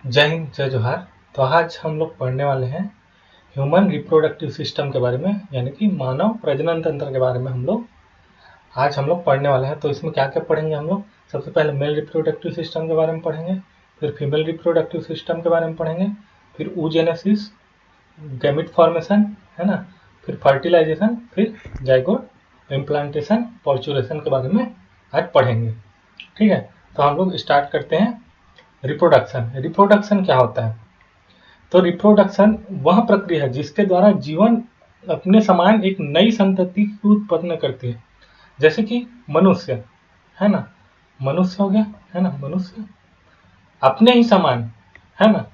जय हिंद, जय जोहार। तो आज हम लोग पढ़ने वाले हैं ह्यूमन रिप्रोडक्टिव सिस्टम के बारे में, यानी कि मानव प्रजनन तंत्र के बारे में हम लोग पढ़ने वाले हैं। तो इसमें क्या क्या पढ़ेंगे हम लोग? सबसे पहले मेल रिप्रोडक्टिव सिस्टम के बारे में पढ़ेंगे, फिर फीमेल रिप्रोडक्टिव सिस्टम के बारे में पढ़ेंगे, फिर oogenesis, गैमिट फॉर्मेशन, है ना, फिर फर्टिलाइजेशन, फिर जाइगोट इम्प्लांटेशन, पॉर्चुरेशन के बारे में आज पढ़ेंगे। ठीक है, तो हम लोग स्टार्ट करते हैं। रिप्रोडक्शन क्या होता है? तो रिप्रोडक्शन वह प्रक्रिया है जिसके द्वारा जीवन अपने समान एक नई संतति को उत्पन्न करती है। जैसे कि मनुष्य, है ना, मनुष्य हो गया, है ना, मनुष्य अपने ही समान, है ना,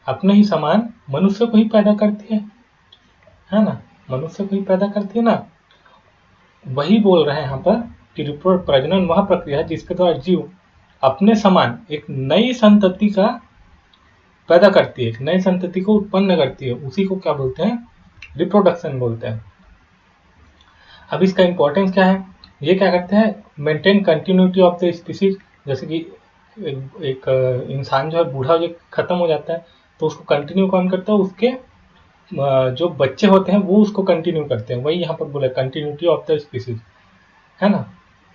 अपने ही समान मनुष्य को ही पैदा करती है ना, मनुष्य को ही पैदा करती है ना। वही बोल रहे हैं यहाँ पर कि प्रजनन वह प्रक्रिया है जिसके द्वारा जीव अपने समान एक नई संतति का पैदा करती है, एक नई संतति को उत्पन्न करती है। उसी को क्या बोलते हैं? रिप्रोडक्शन बोलते हैं। अब इसका इंपॉर्टेंस क्या है? ये क्या करते हैं? Maintain continuity of the species. जैसे कि एक इंसान जो है बूढ़ा हो खत्म हो जाता है, तो उसको कंटिन्यू कौन करता है? उसके जो बच्चे होते हैं वो उसको कंटिन्यू करते हैं। वही यहाँ पर बोला कंटिन्यूटी ऑफ द स्पीसीज, है ना।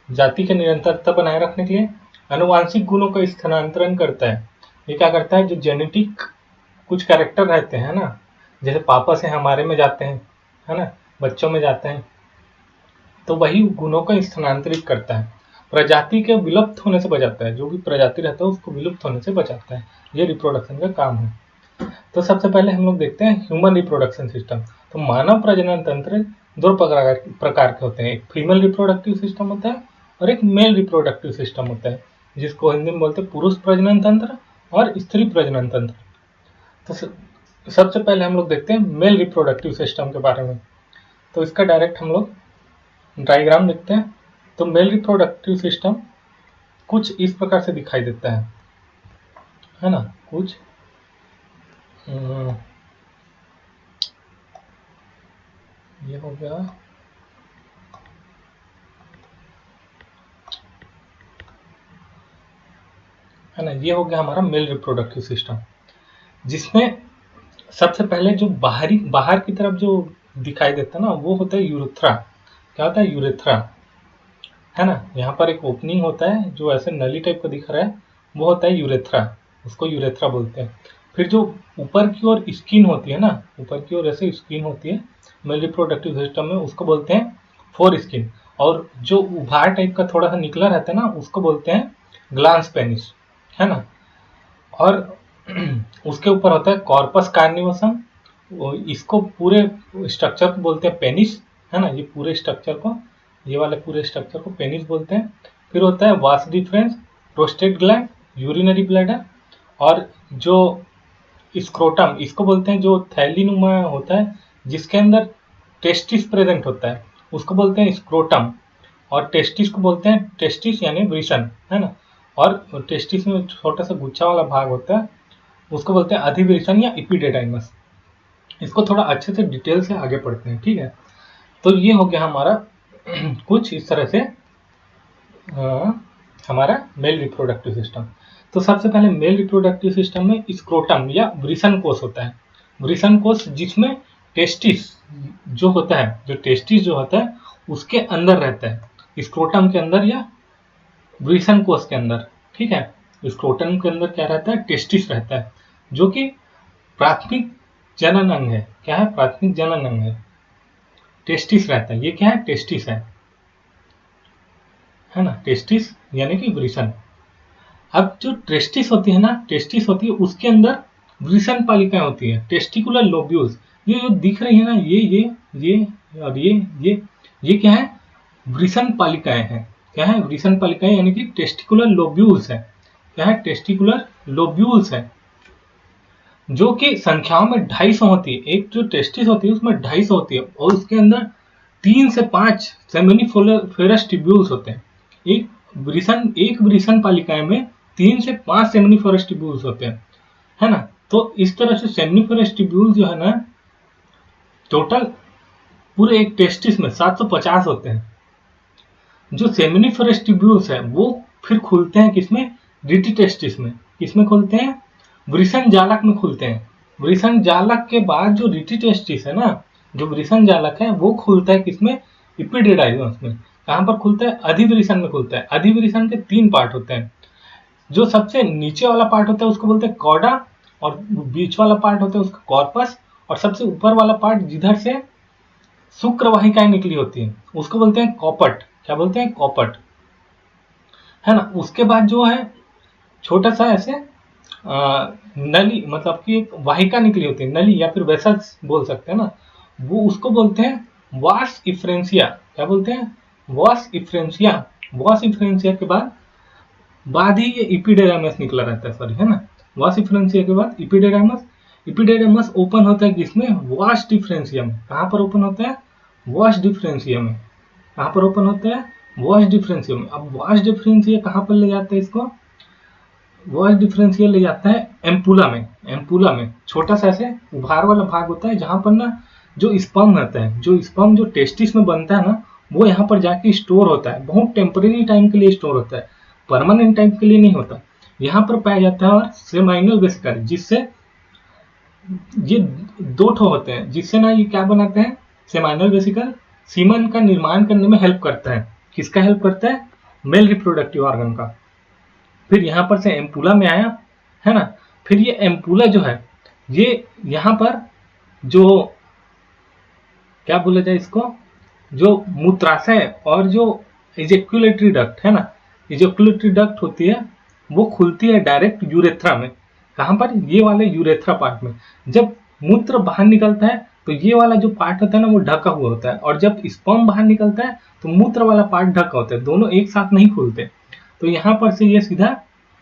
जाति के निरंतरता बनाए रखने के लिए अनुवांशिक गुणों का स्थानांतरण करता है। ये क्या करता है? जो जेनेटिक कुछ कैरेक्टर रहते हैं ना, जैसे पापा से हमारे में जाते हैं, है ना, बच्चों में जाते हैं, तो वही गुणों को स्थानांतरित करता है। प्रजाति के विलुप्त होने से बचाता है। जो भी प्रजाति रहता है उसको विलुप्त होने से बचाता है। ये रिप्रोडक्शन का काम है। तो सबसे पहले हम लोग देखते हैं ह्यूमन रिप्रोडक्शन सिस्टम। तो मानव प्रजनन तंत्र दो प्रकार के होते हैं। एक फीमेल रिप्रोडक्टिव सिस्टम होता है और एक मेल रिप्रोडक्टिव सिस्टम होता है, जिसको हिंदी में बोलते हैं पुरुष प्रजनन तंत्र और स्त्री प्रजनन तंत्र। तो सबसे पहले हम लोग देखते हैं मेल रिप्रोडक्टिव सिस्टम के बारे में। तो इसका डायरेक्ट हम लोग डायग्राम देखते हैं। तो मेल रिप्रोडक्टिव सिस्टम कुछ इस प्रकार से दिखाई देता है ना, कुछ ये हो गया, है ना, ये हो गया हमारा मेल रिप्रोडक्टिव सिस्टम, जिसमें सबसे पहले जो बाहर की तरफ जो दिखाई देता है ना, वो होता है यूरेथ्रा। क्या होता है? यूरेथ्रा, है ना। यहाँ पर एक ओपनिंग होता है जो ऐसे नली टाइप का दिख रहा है, वो होता है यूरेथ्रा। उसको यूरेथ्रा बोलते हैं। फिर जो ऊपर की ओर स्किन होती है ना, ऊपर की ओर ऐसे स्किन होती है मेल रिप्रोडक्टिव सिस्टम में, उसको बोलते हैं फोर स्किन। और जो उभार टाइप का थोड़ा सा निकला रहता है ना, उसको बोलते हैं ग्लांस पेनिस, है ना। और उसके ऊपर होता है कॉर्पस कार्निवसम। इसको पूरे स्ट्रक्चर को बोलते हैं पेनिस, है ना। ये पूरे स्ट्रक्चर को, ये वाले पूरे स्ट्रक्चर को पेनिस बोलते हैं। फिर होता है vas deferens, prostate gland, urinary bladder, और जो स्क्रोटम, इसको बोलते हैं जो थैलीनुमा होता है जिसके अंदर टेस्टिस प्रेजेंट होता है, उसको बोलते हैं स्क्रोटम। और टेस्टिस को बोलते हैं टेस्टिस यानी वृषण, है ना। और टेस्टिस में छोटा सा गुच्छा वाला भाग होता है, उसको बोलते हैं अधिवृषण या इपिडेडाइमस। इसको थोड़ा अच्छे से डिटेल से आगे पढ़ते हैं, ठीक है। तो ये हो गया हमारा कुछ इस तरह से हमारा मेल रिप्रोडक्टिव सिस्टम। तो सबसे पहले मेल रिप्रोडक्टिव सिस्टम में स्क्रोटम या वृषण कोष होता है। वृषण कोष जिसमें टेस्टिस जो होता है, जो टेस्टिस जो होता है उसके अंदर रहता है, स्क्रोटम के अंदर या वृषण कोष के अंदर, ठीक है। स्क्रोटम के अंदर क्या रहता है? टेस्टिस रहता है, जो कि प्राथमिक जनन अंग है। क्या है? प्राथमिक जनन अंग है, टेस्टिस रहता है। ये क्या है? टेस्टिस है ना, टेस्टिस यानी कि वृषण। अब जो टेस्टिस होती है ना, टेस्टिस होती है उसके अंदर वृषण पालिकाएं होती है, टेस्टिकुलर लोब्यूल्स। ये जो दिख रही है ना, ये और ये क्या है? वृषण पालिकाएं हैं। क्या है? वृषण पालिकाएं यानी कि टेस्टिकुलर लोब्यूल्स है। क्या है? टेस्टिकुलर लोब्यूल्स है, जो कि संख्याओं में 250 होती है। एक जो टेस्टिस होती है उसमें 250 होती है, और उसके अंदर 3 से 5 सेमिनिफेरस ट्यूब्यूल्स होते हैं। एक वृषण पालिकाएं में 3 से 5 सेमिनिफेरस ट्यूब्यूल्स होते हैं, है ना। तो इस तरह से सेमिनिफेरस ट्यूब्यूल्स जो है ना, टोटल पूरे एक टेस्टिस में 750 होते हैं। जो सेमिनिफेरस ट्यूब्यूल्स है वो फिर खुलते हैं किसमें? रीटी टेस्टिस में। किसमें खुलते हैं? वृषण जालक में खुलते हैं। वृषण जालक के बाद जो रिटिटेस्टिस है ना, जो वृषण जालक है वो खुलता है किसमें, इपिडिडाइमस में। कहाँ पर खुलता है, अधिवृषण में खुलता है। अधिवृषण के 3 पार्ट होते हैं। जो सबसे नीचे वाला पार्ट होता है उसको बोलते हैं कॉडा, और बीच वाला पार्ट होता है उसका कॉर्पस, और सबसे ऊपर वाला पार्ट जिधर से शुक्र वाहिकाएं निकली होती हैं उसको बोलते हैं कॉपट। क्या बोलते हैं, कॉपट, है ना। उसके बाद जो है छोटा सा ऐसे नली, मतलब कि एक वाहिका निकली होती है, नली या फिर वेसल्स बोल सकते हैं ना, वो उसको बोलते हैं वास इफ्रेंसिया। क्या बोलते हैं, वास इफ्रेंसिया। वास इफ्रेंसिया के बाद ही ये इपिडेरामस निकला रहता है, सॉरी, है ना। वास इफ्रेंसिया के बाद इपिडेरामस। इपिडेरामस ओपन होता है किसमें, वास डिफरेंशिया में। कहाँ पर ओपन होता है, वास डिफरेंशिया में। कहाँ पर ओपन होता है, वास डिफरेंशिया में। अब वास डिफरेंशिया कहाँ पर ले जाते हैं इसको, वास डिफरेंशियल ले जाता है एम्पुला में। एम्पुला में छोटा सा ऐसे उभार वाला भाग होता है जहां पर ना जो स्पर्म रहता है, जो स्पर्म जो टेस्टिस में बनता है ना, वो यहाँ पर जाके स्टोर होता है। बहुत टेम्परेरी टाइम के लिए स्टोर होता है, परमानेंट टाइम के लिए नहीं होता। यहाँ पर पाया जाता है। और सेमाइनल वेसिकल, जिससे ये 2 ठो होते हैं, जिससे ना ये क्या बनाते हैं, सेमाइनल वेसिकल सीमन का निर्माण करने में हेल्प करता है। किसका हेल्प करता है, मेल रिप्रोडक्टिव ऑर्गन का। फिर यहाँ पर से एम्पुला में आया, है ना। फिर ये एम्पुला जो है, ये यहाँ पर जो क्या बोला जाए इसको, जो मूत्राशय और जो इजेक्युलेटरी डक्ट है ना, इजेक्युलेटरी डक्ट होती है, वो खुलती है डायरेक्ट यूरेथ्रा में। कहाँ पर, ये वाले यूरेथ्रा पार्ट में। जब मूत्र बाहर निकलता है तो ये वाला जो पार्ट होता है ना वो ढका हुआ होता है, और जब स्पर्म बाहर निकलता है तो मूत्र वाला पार्ट ढका होता है। दोनों एक साथ नहीं खुलते। तो यहाँ पर से ये सीधा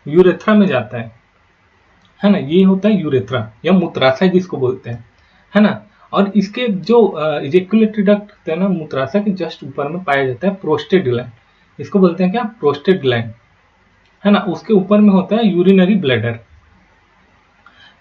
यूरेथ्रा में जाता है ना। ये होता है यूरेथ्रा या मूत्राशय जिसको बोलते हैं, है ना। और इसके जो इजेक्युलेटरी डक्ट होता है ना, मूत्राशय के जस्ट ऊपर में पाया जाता है प्रोस्टेट ग्लैंड। इसको बोलते हैं क्या, प्रोस्टेट ग्लैंड, है ना। उसके ऊपर में होता है यूरिनरी ब्लैडर।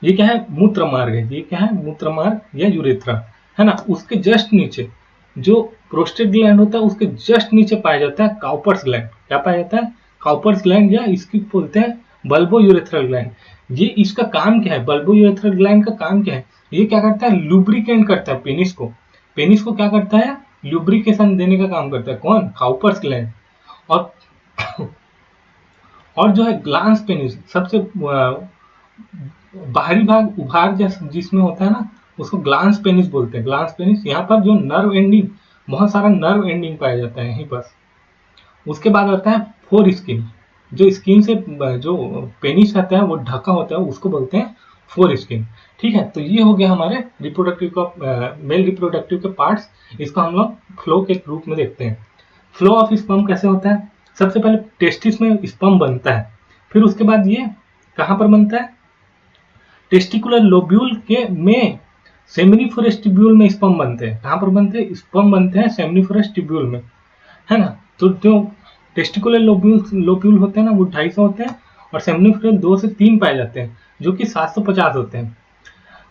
ये क्या है, मूत्र मार्ग है। ये क्या है, मूत्र मार्ग या यूरेथ्रा, है ना। उसके जस्ट नीचे जो प्रोस्टेट ग्लैंड होता है उसके जस्ट नीचे पाया जाता है काउपर्स ग्लैंड। क्या पाया जाता है, काउपर्स ग्लैंड, या इसकी बोलते हैं बल्बो यूरेथ्रल ग्लैंड। ये इसका काम क्या है, बल्बो यूरेथ्रल ग्लैंड का काम क्या है, ये क्या करता है, लुब्रिकेंट करता है पेनिस को। पेनिस को क्या करता है, लुब्रिकेशन देने का काम करता है। कौन, काउपर्स ग्लैंड। और और जो है ग्लांस पेनिस, सबसे बाहरी भाग उभार जैसा जिसमें होता है ना, उसको ग्लांस पेनिस बोलते हैं। ग्लांस पेनिस, यहाँ पर जो नर्व एंडिंग, बहुत सारा नर्व एंडिंग पाया जाता है यहीं पर। उसके बाद आता है फोर स्किन। जो स्किन से जो पेनिस रहता है वो ढका होता है, उसको बोलते हैं फोर स्किन। ठीक है, तो ये हो गया हमारे रिप्रोडक्टिव का, मेल रिप्रोडक्टिव के पार्ट्स। इसको हम लोग फ्लो के रूप में देखते हैं। फ्लो ऑफ स्पर्म कैसे होता है, सबसे पहले टेस्टिस में स्पर्म बनता है, फिर उसके बाद ये कहाँ पर बनता है, टेस्टिकुलर लोब्यूल के में सेमिनिफरस ट्यूब्यूल में स्पर्म बनते हैं। कहाँ पर बनते हैं, स्पर्म बनते हैं सेमिनिफरस ट्यूब्यूल में, है ना। तो जो टेस्टिकुलर लोब्यूल होते हैं ना वो 250 होते हैं, और सेमिनिफरस 2 से 3 पाए जाते हैं जो कि 750 होते हैं,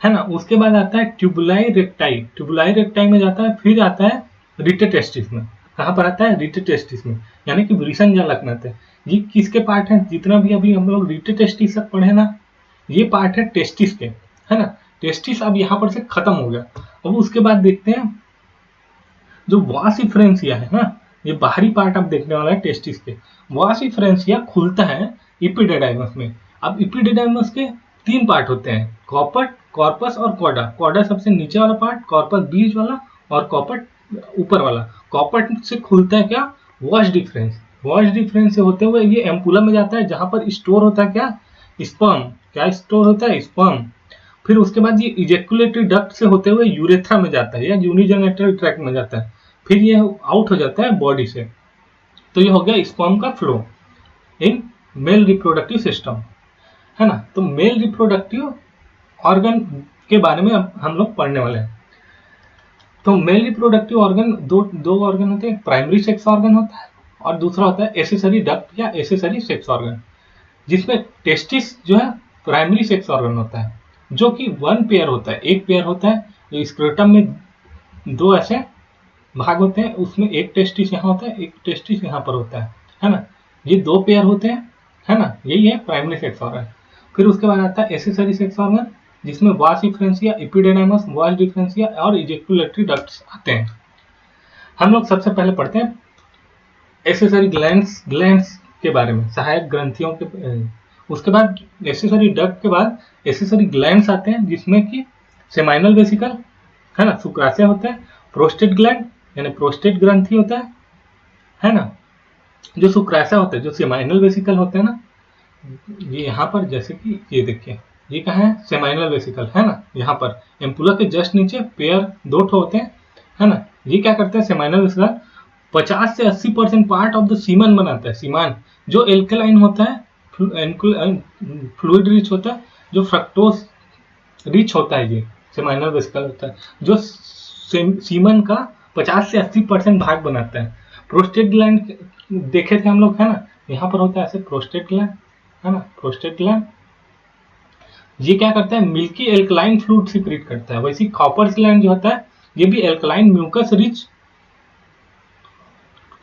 है ना। उसके बाद आता है ट्यूबुलाई रेक्टाई। ट्यूबुलाई रेक्टाई में जाता है, फिर आता है रिटेटेस्टिस में। कहाँ पर आता है, रिटेटेस्टिस में, यानी कि वृषण जालक में आता है। ये किसके पार्ट हैं, जितना भी अभी हम लोग रिटेटेस्टिस तक पढ़े ना, ये पार्ट है टेस्टिस के, है ना। टेस्टिस अब यहाँ पर से खत्म हो गया। अब उसके बाद देखते हैं जो वासिफ्रेंसिया है ना, ये बाहरी पार्ट आप देखने वाला है टेस्टिस के। वासिफ्रेंसिया खुलता है इपिडेडाइमस में। अब इपिडेडाइमस के 3 पार्ट होते हैं, कॉपट, कॉर्पस और कॉडा। कॉडा सबसे नीचे वाला पार्ट, कॉर्पस बीच वाला, और कॉपट ऊपर वाला। कॉपट से खुलता है क्या, वॉश डिफरेंस। वॉश डिफरेंस से होते हुए ये एम्पुला में जाता है, जहां पर स्टोर होता है क्या, स्पर्म। क्या स्टोर होता है, स्पर्म। फिर उसके बाद ये इजेक्युलेटरी डक्ट से होते हुए यूरेथ्रा में जाता है या यूनिजेनिटल ट्रैक्ट में जाता है, फिर ये आउट हो जाता है बॉडी से। तो ये हो गया स्पर्म का flow in male reproductive system, है ना। तो मेल रिप्रोडक्टिव ऑर्गन के बारे में अब हम लोग पढ़ने वाले हैं। तो मेल रिप्रोडक्टिव ऑर्गन दो ऑर्गन होते हैं, प्राइमरी सेक्स ऑर्गन होता है और दूसरा होता है एसेसरी डक्ट या एसेसरी सेक्स ऑर्गन, जिसमें टेस्टिस जो है प्राइमरी सेक्स ऑर्गन होता है, जो कि 1 पेयर होता है, एक पेयर होता है। जो स्क्रोटम में 2 ऐसे भाग होते हैं, उसमें एक टेस्टिस यहाँ होता है, एक टेस्टिस यहाँ पर होता है ना। ये 2 पेयर होते हैं, है ना। यही है प्राइमरी सेक्स ऑर्गन। फिर उसके बाद आता है एसेसरी सेक्स ऑर्गन, जिसमें वास डिफरेंशिया, एपिडेडाइमस, वास डिफरेंशिया और इजेक्युलेटरी डक्ट्स आते हैं। हम लोग सबसे पहले पढ़ते हैं एसेसरी ग्लैंड्स के बारे में, सहायक ग्रंथियों के। उसके बाद एसेसरी डक्ट के बाद एसेसरी ग्लैंड्स आते हैं, जिसमें कि सेमाइनल वेसिकल है ना, शुक्राशय होता है, प्रोस्टेट ग्लैंड यानी प्रोस्टेट ग्रंथि होता है ना, जो शुक्राशय होता है, जो सेमाइनल वेसिकल होते हैं ना, ये यहाँ पर जैसे कि ये देखिए, ये कहाँ है, सेमाइनल वेसिकल है ना, यहाँ पर एम्पुला के जस्ट नीचे पेयर 2 ठो होते हैं, है ना। ये क्या करते हैं, सेमाइनल वेसिकल 50 से 80% पार्ट ऑफ द सीमन बनाता है। सीमान जो एल्कलाइन होता है, फ्लूइड रिच होता है, जो फ्रक्टोज रिच होता है, ये सेमाइनल वेसिकल होता है, जो सीमन का 50 से 80% भाग बनाता है। प्रोस्टेट ग्लैंड देखे थे हम लोग, है ना, यहाँ पर होता है ऐसे प्रोस्टेट ग्लैंड, है ना, प्रोस्टेट ग्लैंड। ये क्या करता है, मिल्की एल्कलाइन फ्लूइड सिक्रीट करता है। वैसे कॉपर्स ग्लैंड जो होता है, ये भी एल्कलाइन म्यूकस रिच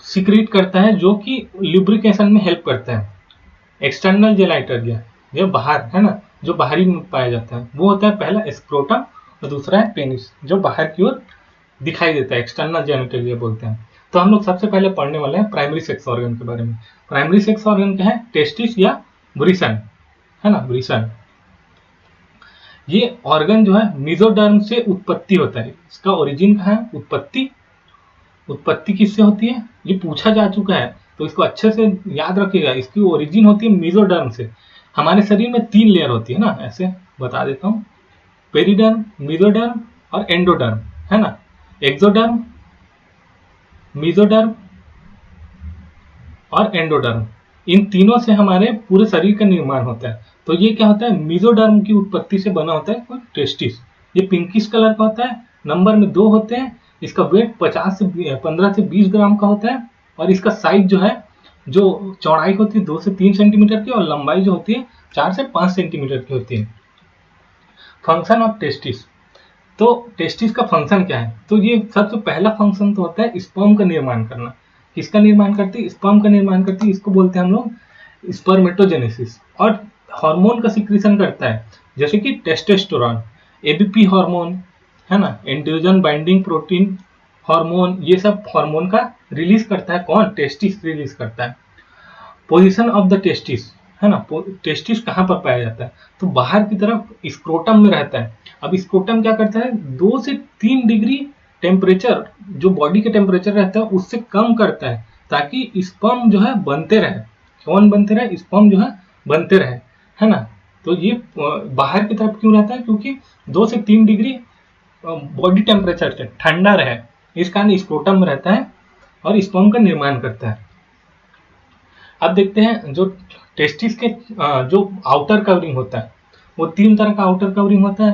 सिक्रीट करता है, जो कि लुब्रिकेशन में हेल्प करता है। एक्सटर्नल जेनाइटरिया, ये बाहर है ना, जो बाहरी में पाया जाता है, वो होता है पहला स्क्रोटम और दूसरा है पेनिस, जो बाहर की ओर दिखाई देता है, एक्सटर्नल जेनिटलिया बोलते हैं। तो हम लोग सबसे पहले पढ़ने वाले हैं प्राइमरी सेक्स ऑर्गन के बारे में। प्राइमरी सेक्स ऑर्गन क्या है, टेस्टिस या ब्रिसन, है ना, ब्रिसन। ये ऑर्गन जो है मेसोडर्म से उत्पत्ति होता है। इसका ओरिजिन कहाँ है, उत्पत्ति किससे होती है, ये पूछा जा चुका है, तो इसको अच्छे से याद रखिएगा। इसकी ओरिजिन होती है मेसोडर्म से। हमारे शरीर में 3 लेयर होती है ना, ऐसे बता देता हूँ, पेरिडर्म, मेसोडर्म और एंडोडर्म, है ना। एक्सोडर्म, मेसोडर्म और एंडोडर्म, इन तीनों से हमारे पूरे शरीर का निर्माण होता है। तो ये क्या होता है, मेसोडर्म की उत्पत्ति से बना होता है टेस्टिस। ये पिंकिश कलर का होता है, नंबर में 2 होते हैं, इसका वेट 15 से 20 ग्राम का होता है, और इसका साइज जो है, जो चौड़ाई होती है 2 से 3 सेंटीमीटर की, और लंबाई जो होती है 4 से 5 सेंटीमीटर की होती है। फंक्शन ऑफ टेस्टिस, तो टेस्टिस का फंक्शन क्या है, तो ये सबसे पहला फंक्शन तो होता है स्पर्म का निर्माण करना। किसका निर्माण करती है, स्पर्म का निर्माण करती है, इसको बोलते हैं हम लोग स्पर्मेटोजेनेसिस। और हार्मोन का सिक्रीशन करता है, जैसे कि टेस्टोस्टेरोन, एबीपी हार्मोन, है ना, एंड्रोजन बाइंडिंग प्रोटीन हार्मोन, ये सब हार्मोन का रिलीज करता है कौन, टेस्टिस रिलीज करता है। पोजीशन ऑफ द टेस्टिस, है ना, टेस्टिस कहाँ पर पाया जाता है, तो बाहर की तरफ स्क्रोटम में रहता है। अब स्क्रोटम क्या करता है, 2 से 3 डिग्री टेम्परेचर, जो बॉडी के टेम्परेचर रहता है उससे कम करता है, ताकि स्पर्म जो है बनते रहे। कौन बनते रहे, स्पर्म जो है बनते रहे, है ना। तो ये बाहर की तरफ क्यों रहता है, क्योंकि 2 से 3 डिग्री बॉडी टेम्परेचर से ठंडा रहे, इस कारण स्क्रोटम में रहता है और स्पर्म का निर्माण करता है। अब देखते हैं जो टेस्टिस के जो आउटर कवरिंग होता है, वो 3 तरह का आउटर कवरिंग होता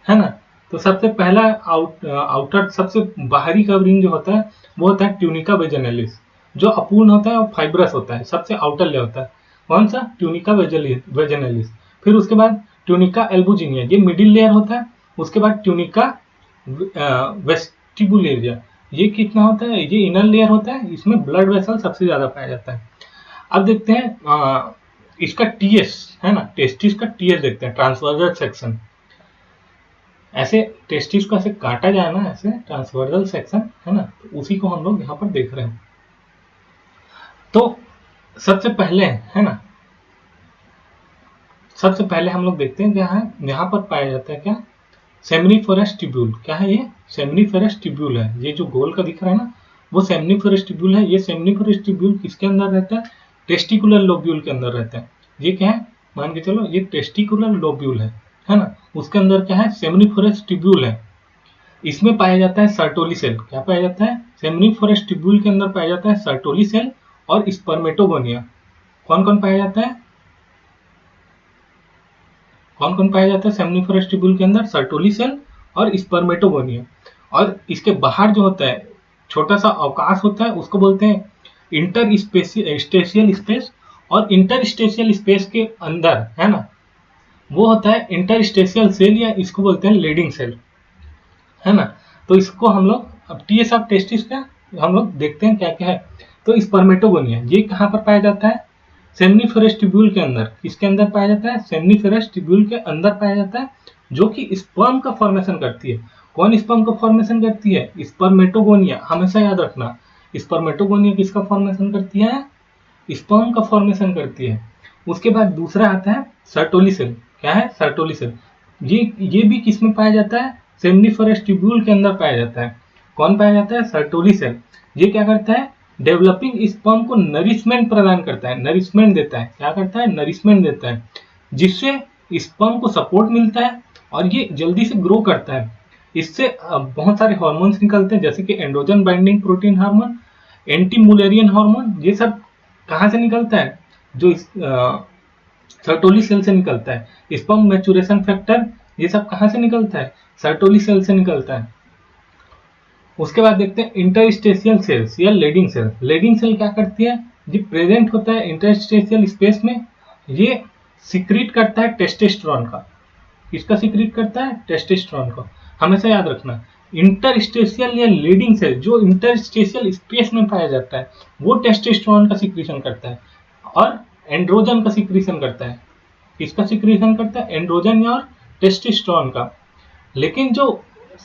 है ना। तो सबसे पहला आउटर सबसे बाहरी कवरिंग जो होता है, वो होता है ट्यूनिका वेजिनलिस, जो अपूर्ण होता है और फाइब्रस होता है, सबसे आउटर लेयर होता है। कौन सा, ट्यूनिका वेजिनलिस। फिर उसके बाद ट्यूनिका एल्बुजिनिया, ये मिडिल लेयर होता है। उसके बाद ट्यूनिका वेस्टिबुलेरिया, ये कितना होता है, ये इनर लेयर होता है, इसमें ब्लड वेसल सबसे ज्यादा पाया जाता है। अब देखते हैं इसका टीएस, है ना, टेस्टिस का टीएस देखते हैं, ट्रांसवर्सल सेक्शन। ऐसे टेस्टिस को ऐसे काटा जाए ना, ऐसे ट्रांसवर्सल सेक्शन, है ना, तो उसी को हम लोग यहाँ पर देख रहे हैं। तो सबसे पहले, है ना, सबसे पहले हम लोग देखते हैं क्या है, यहाँ पर पाया जाता है क्या, सेमनीफेरस ट्यूब्यूल। क्या है ये, सेमनीफेरस ट्यूब्यूल है। ये जो गोल का दिख रहा है ना, वो सेमनीफेरस ट्यूब्यूल है। ये सेमनीफेरस ट्यूब्यूल किसके अंदर रहता है, टेस्टिकुलर लोब्यूल के अंदर रहता है। ये क्या है, मान के चलो ये टेस्टिकुलर लोब्यूल है ना, उसके अंदर क्या है, सेमनीफेरस ट्यूब्यूल है। इसमें पाया जाता है सर्टोली सेल। क्या पाया जाता है, सेमनीफेरस ट्यूब्यूल के अंदर पाया जाता है सर्टोली सेल और स्पर्मेटोगोनिया। कौन कौन पाया जाता है, कौन कौन पाया जाता है सेमनीफेरस ट्यूब्यूल के अंदर, सर्टोली सेल और स्पर्मेटोगोनिया। और इसके बाहर जो होता है छोटा सा अवकाश होता है, उसको बोलते हैं इंटरस्टेशियल स्पेस। और इंटरस्टेशियल स्पेस के अंदर, है ना, वो होता है इंटरस्टेशियल सेल, या इसको बोलते हैं लीडिंग सेल, है ना। तो इसको हम लोग, अब टीएस ऑफ टेस्टिस का हम लोग देखते हैं क्या क्या है। तो स्पर्मेटोगोनिया, ये कहाँ पर पाया जाता है, सेमनीफेरस ट्यूब्यूल के अंदर, किसके अंदर पाया जाता है? सेमनीफेरस ट्यूब्यूल के अंदर पाया जाता है, जो कि स्पर्म का फॉर्मेशन करती है। कौन स्पर्म का फॉर्मेशन करती है? स्पर्मेटोगोनिया। हमेशा याद रखना, स्पर्मेटोगोनिया किसका फॉर्मेशन करती है? स्पर्म का फॉर्मेशन करती है। उसके बाद दूसरा आता है सर्टोली सेल। क्या है? Sertoli cell. ये भी किसमें पाया जाता है? सेमनीफेरस ट्यूब्यूल के अंदर पाया जाता है। कौन पाया जाता है? Sertoli cell. ये क्या करता है? डेवलपिंग स्पर्म को नरिशमेंट प्रदान करता है, नरिशमेंट देता है। क्या करता है? नरिशमेंट देता है, जिससे स्पर्म को सपोर्ट मिलता है और ये जल्दी से ग्रो करता है। इससे बहुत सारे हार्मोन्स निकलते हैं, जैसे कि androgen binding protein hormone, anti Mullerian hormone. ये सब कहाँ से निकलता है? जो सर्टोली सेल से निकलता है। स्पर्म मैच्योरेशन फैक्टर, ये सब कहाँ से निकलता है? सर्टोली सेल से निकलता है। उसके बाद देखते हैं इंटरस्टेशियल सेल्स या लेडिंग सेल। लेडिंग सेल क्या करती है? ये प्रेजेंट होता है इंटरस्टेशियल स्पेस में। ये सिक्रीट करता है टेस्टोस्टेरोन का। किसका सिक्रीट करता है? टेस्टोस्टेरोन का। हमेशा याद रखना, इंटरस्टेशियल या लीडिंग सेल जो इंटरस्टेशियल स्पेस में पाया जाता है, वो टेस्टोस्टेरोन का सिक्रीशन करता है और एंड्रोजन का सिक्रीशन करता है। किसका सिक्रीशन करता है? एंड्रोजन और टेस्टोस्टेरोन का। लेकिन जो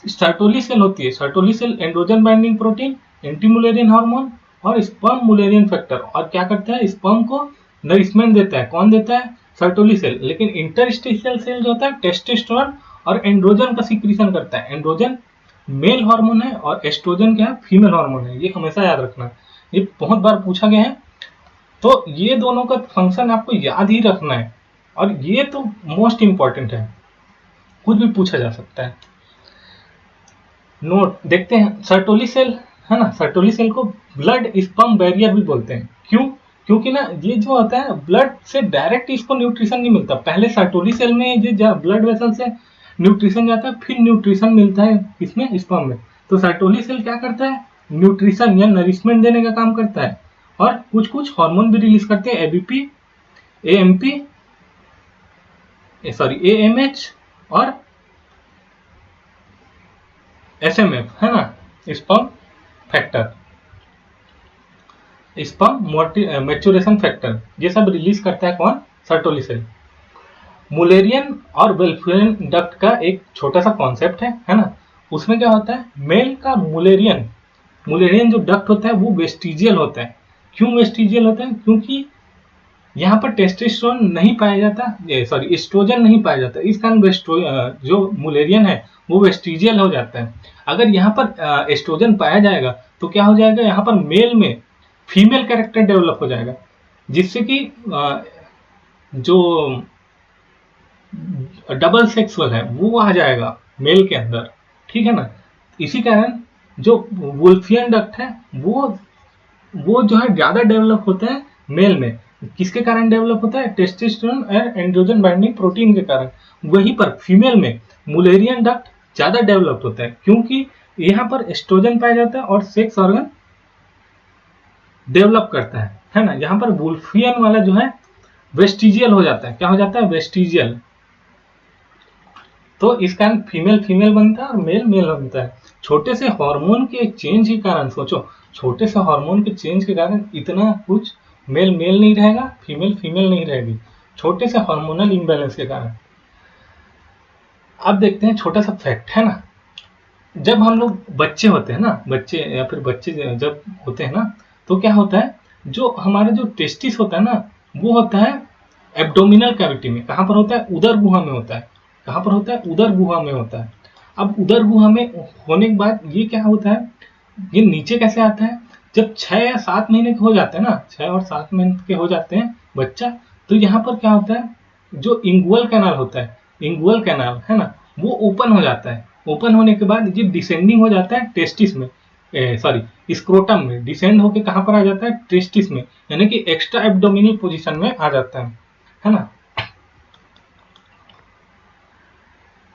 सर्टोली सेल होती है, Sertoli cell androgen binding protein, anti Mullerian hormone और स्पर्म मुलेरियन फैक्टर, और क्या करता है? स्पर्म को नरिशमेंट देता है। कौन देता है? Sertoli cell. लेकिन इंटरस्टेशियल सेल जो होता है टेस्टोस्टेरोन और एंड्रोजन का सिक्रीशन करता है। एंड्रोजन मेल हार्मोन है और एस्ट्रोजन क्या है? फीमेल हार्मोन है। ये हमेशा याद रखना, ये बहुत बार पूछा गया है। तो ये दोनों का फंक्शन आपको याद ही रखना है, और ये तो मोस्ट इंपॉर्टेंट है, कुछ भी पूछा जा सकता है। नोट देखते हैं, सर्टोली सेल है ना, सर्टोली सेल को ब्लड स्पर्म बैरियर भी बोलते हैं। क्यों? क्योंकि ना ये जो होता है ब्लड से डायरेक्ट इसको न्यूट्रिशन नहीं मिलता। पहले सर्टोली सेल में ये ब्लड वेसल से न्यूट्रिशन जाता है, फिर न्यूट्रिशन मिलता है किसमें? स्पर्म में। तो सर्टोली सेल क्या करता है? न्यूट्रिशन या नरिशमेंट देने का काम करता है, और कुछ कुछ हार्मोन भी रिलीज करते हैं, एबीपी, एएमपी, एएमएच और एसएमएफ, है ना, sperm factor, sperm maturation factor, ये सब रिलीज करता है कौन? Sertoli cell. मुलेरियन और वेल्फियन डक्ट का एक छोटा सा कॉन्सेप्ट है ना। उसमें क्या होता है? मेल का मुलेरियन जो डक्ट होता है वो वेस्टिजियल होता है। क्यों वेस्टिजियल होता है? क्योंकि यहाँ पर टेस्टोस्टेरोन नहीं पाया जाता, एस्ट्रोजन नहीं पाया जाता। इस कारण जो मुलेरियन है वो वेस्टिजियल हो जाता है। अगर यहाँ पर एस्ट्रोजन पाया जाएगा तो क्या हो जाएगा? यहाँ पर मेल में फीमेल कैरेक्टर डेवलप हो जाएगा, जिससे कि जो डबल सेक्सुअल है वो आ जाएगा मेल के अंदर, ठीक है ना। इसी कारण जो वुल्फियन डक्ट है वो जो है ज्यादा डेवलप होता है मेल में। किसके कारण डेवलप होता है? टेस्टोस्टेरोन और एंड्रोजन बाइंडिंग प्रोटीन के कारण। वहीं पर फीमेल में मुलेरियन डक्ट ज्यादा डेवलप होता है, क्योंकि यहाँ पर एस्ट्रोजन पाया जाता है और सेक्स ऑर्गन डेवलप करता है ना। यहाँ पर वुल्फियन वाला जो है वेस्टिजियल हो जाता है। क्या हो जाता है? वेस्टिजियल। तो इस कारण फीमेल फीमेल बनता है और मेल मेल बनता है। छोटे से हार्मोन के चेंज के कारण, सोचो, छोटे से हार्मोन के चेंज के कारण इतना कुछ मेल मेल नहीं रहेगा, फीमेल फीमेल नहीं रहेगी, छोटे से हार्मोनल इम्बैलेंस के कारण। अब देखते हैं छोटा सा फैक्ट, है ना। जब हम लोग बच्चे होते हैं ना, बच्चे या फिर बच्चे जब होते हैं ना, तो क्या होता है? जो हमारा जो टेस्टिस होता है ना, वो होता है एब्डोमिनल कैविटी में। कहाँ पर होता है? उदर गुहा में होता है। कहाँ पर होता है? उदर गुहा में होता है। अब उदर गुहा में होने के बाद ये क्या होता है? ये नीचे कैसे आता है? जब 6 या 7 महीने के हो जाते हैं ना, 6 और 7 महीने के हो जाते हैं बच्चा, तो यहाँ पर क्या होता है? जो इंगुअल कैनाल होता है, इंगुअल कैनाल है ना, वो ओपन हो जाता है। ओपन होने के बाद ये डिसेंडिंग हो जाता है टेस्टिस में, स्क्रोटम में। डिसेंड होके कहाँ पर आ जाता है? टेस्टिस में, यानी कि एक्स्ट्रा एब्डोमिनल पोजीशन में आ जाता है ना।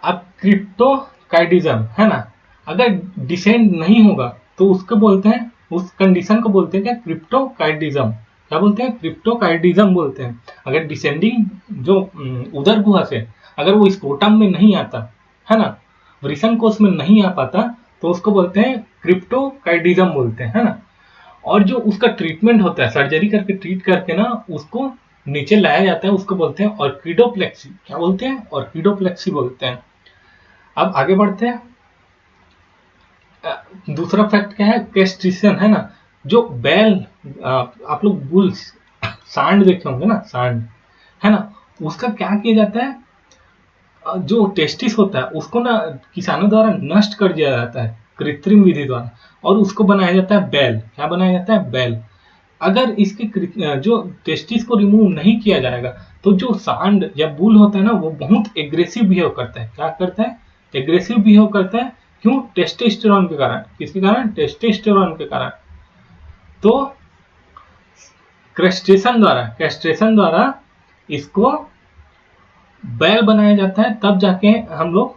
अब क्रिप्टोकाइडिज्म, है ना, अगर डिसेंड नहीं होगा तो उसको बोलते हैं, उस कंडीशन को बोलते हैं क्या? क्रिप्टोकाइडिज्म। क्या बोलते हैं? क्रिप्टोकाइडिज्म बोलते हैं। अगर डिसेंडिंग जो उदर गुहा से अगर वो स्क्रोटम में नहीं आता, है ना, वृषण कोश में नहीं आ पाता, तो उसको बोलते हैं क्रिप्टोकाइडिज्म बोलते हैं, है ना। और जो उसका ट्रीटमेंट होता है, सर्जरी करके ट्रीट करके ना उसको नीचे लाया जाता है, उसको बोलते हैं ऑर्किडोप्लेक्सी। क्या बोलते हैं? ऑर्किडोप्लेक्सी बोलते हैं। अब आगे बढ़ते हैं। दूसरा फैक्ट क्या है? कैस्ट्रेशन, है ना। जो बैल, आप लोग बुल्स सांड देखे होंगे ना, सांड, है ना, उसका क्या किया जाता है, जो टेस्टिस होता है उसको ना किसानों द्वारा नष्ट कर दिया जाता है कृत्रिम विधि द्वारा, और उसको बनाया जाता है बैल। क्या बनाया जाता है? बैल। अगर इसके जो टेस्टिस को रिमूव नहीं किया जाएगा तो जो सांड या बुल होता है ना वो बहुत एग्रेसिव बिहेव करता है। क्या करता है? एग्रेसिव बिहेव करता है। क्यों? टेस्टोस्टेरोन के कारण। किसके कारण? टेस्टोस्टेरोन के कारण। तो कैस्ट्रेशन द्वारा इसको बैल बनाया जाता है, तब जाके हम लोग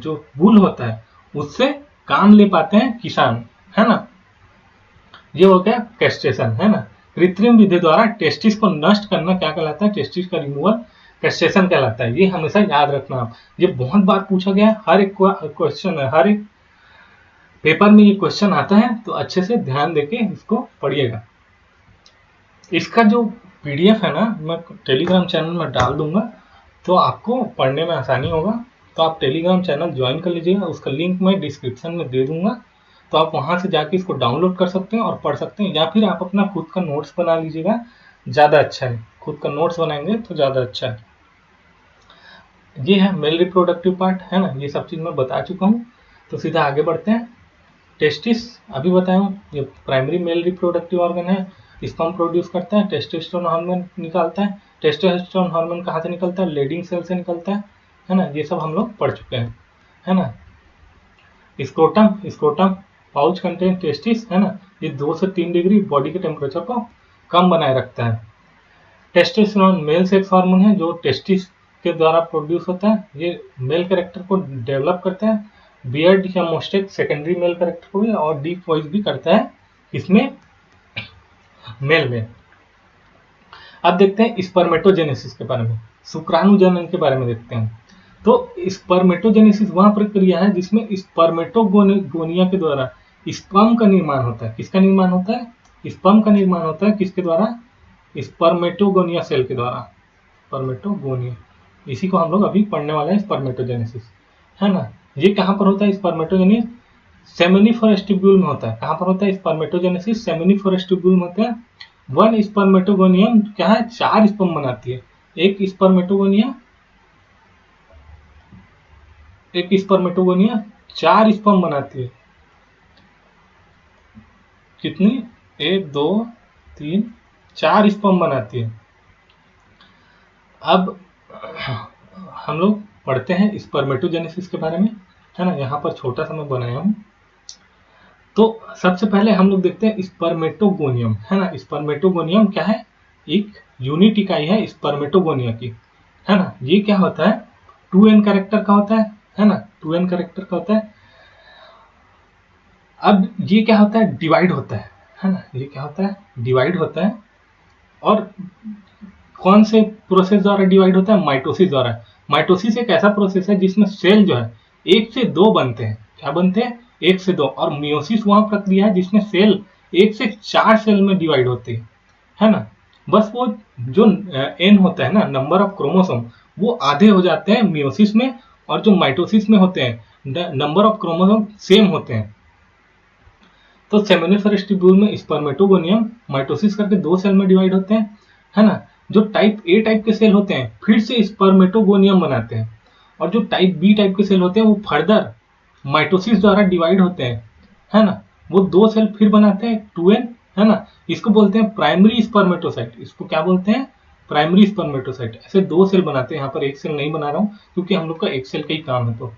जो बुल होता है उससे काम ले पाते हैं किसान, है ना। ये हो गया कैस्ट्रेशन, है ना। कृत्रिम विधि द्वारा टेस्टिस को नष्ट करना क्या कहलाता है? टेस्टिस का रिमूवल कैस्ट्रेशन कहलाता है। ये हमेशा याद रखना आप, ये बहुत बार पूछा गया है, हर एक क्वेश्चन है, हर एक पेपर में ये क्वेश्चन आता है, तो अच्छे से ध्यान देके इसको पढ़िएगा। इसका जो पीडीएफ है ना मैं टेलीग्राम चैनल में डाल दूंगा, तो आपको पढ़ने में आसानी होगा। तो आप टेलीग्राम चैनल ज्वाइन कर लीजिएगा, उसका लिंक मैं डिस्क्रिप्शन में दे दूंगा, तो आप वहां से जाके इसको डाउनलोड कर सकते हैं और पढ़ सकते हैं, या फिर आप अपना खुद का नोट्स बना लीजिएगा, ज़्यादा अच्छा है। खुद का नोट्स बनाएंगे तो ज़्यादा अच्छा है। ये है मेल रिप्रोडक्टिव पार्ट, है ना, ये सब चीज़ मैं बता चुका हूँ। तो सीधा आगे बढ़ते हैं। टेस्टिस अभी बताया हूँ, ये प्राइमरी मेल रिप्रोडक्टिव ऑर्गन है, स्पर्म प्रोड्यूस करता है, टेस्टोस्टेरोन हार्मोन निकालता है। टेस्टोस्टेरोन हार्मोन कहाँ से निकलता है? लेडिंग सेल से निकलता है ना। ये सब हम लोग पढ़ चुके हैं, है ना। स्क्रोटम पाउच कंटेन टेस्टिस, है ना। ये 2 से 3 डिग्री बॉडी के टेम्परेचर को कम बनाए रखता है। टेस्टोस्टेरोन मेल सेक्स हार्मोन है जो टेस्टिस के द्वारा प्रोड्यूस होता है, ये मेल कैरेक्टर को डेवलप करता है। बियर्ड या मोस्टेक सेकेंडरी मेल कैरेक्टर को भी, और डीप वॉइस भी करता है इसमें, मेल में। अब देखते हैं स्पर्मेटोजेनेसिस के बारे में, शुक्राणुजनन के बारे में देखते हैं। तो स्पर्मेटोजेनेसिस वह प्रक्रिया है जिसमें स्पर्मेटोगोनिया के द्वारा स्पर्म का निर्माण होता है। किसका निर्माण होता है? स्पर्म का निर्माण होता है। किसके द्वारा? स्पर्मेटोगोनिया सेल के द्वारा। स्पर्मेटोगोनिया, इसी को हम लोग अभी पढ़ने वाले हैं, स्पर्मेटोजेनेसिस, है ना। ये कहाँ पर होता है स्पर्मेटोजेनेसिस? सेमिनिफरस ट्यूब्यूल में होता है। कहाँ पर होता है स्पर्मेटोजेनेसिस? सेमिनिफरस ट्यूब्यूल में होता है। वन स्पर्मेटोगोनियम क्या है? 4 स्पर्म बनाती है। एक स्पर्मेटोगोनिया 4 स्पर्म बनाती है। कितनी? 1 2 3 4 स्पर्म बनाती है। अब हम लोग पढ़ते हैं स्पर्मेटोजेनेसिस के बारे में, है ना। यहाँ पर छोटा सा मैं बनाया हूँ। तो सबसे पहले हम लोग देखते हैं स्पर्मेटोगोनियम, है ना। स्पर्मेटोगोनियम क्या है? एक यूनिट इकाई है स्पर्मेटोगोनिया की, है ना। ये क्या होता है? 2n कैरेक्टर का होता है ना। 2n कैरेक्टर का होता है। अब ये क्या होता है? डिवाइड होता है ना। ये क्या होता है? डिवाइड होता है। और कौन से प्रोसेस द्वारा डिवाइड होता है? माइटोसिस द्वारा। माइटोसिस एक ऐसा प्रोसेस है जिसमें सेल जो है 1 से 2 बनते हैं। क्या बनते हैं? 1 से 2। और मियोसिस वह प्रक्रिया है जिसमें सेल 1 से 4 सेल में डिवाइड होते हैं, है ना। बस वो जो एन होता है ना, नंबर ऑफ क्रोमोसोम, वो आधे हो जाते हैं मियोसिस में, और जो माइटोसिस में होते हैं नंबर ऑफ क्रोमोसोम सेम होते हैं। तो सेमिनिफरस ट्यूब्यूल में स्पर्मेटोगोनियम माइटोसिस करके 2 सेल में डिवाइड होते हैं, है ना। जो टाइप ए टाइप के सेल होते हैं फिर से स्पर्मेटोगोनियम बनाते हैं, और जो टाइप बी टाइप के सेल होते हैं वो फर्दर माइटोसिस द्वारा डिवाइड होते हैं, है ना। वो 2 सेल फिर बनाते हैं 2n, है ना। इसको बोलते हैं प्राइमरी स्पर्मेटोसाइट। इसको क्या बोलते हैं? Primary spermatocyte. ऐसे 2 सेल बनाते हैं। यहाँ पर 1 सेल नहीं बना रहा हूँ क्योंकि हम लोग का 1 सेल का ही काम है, तो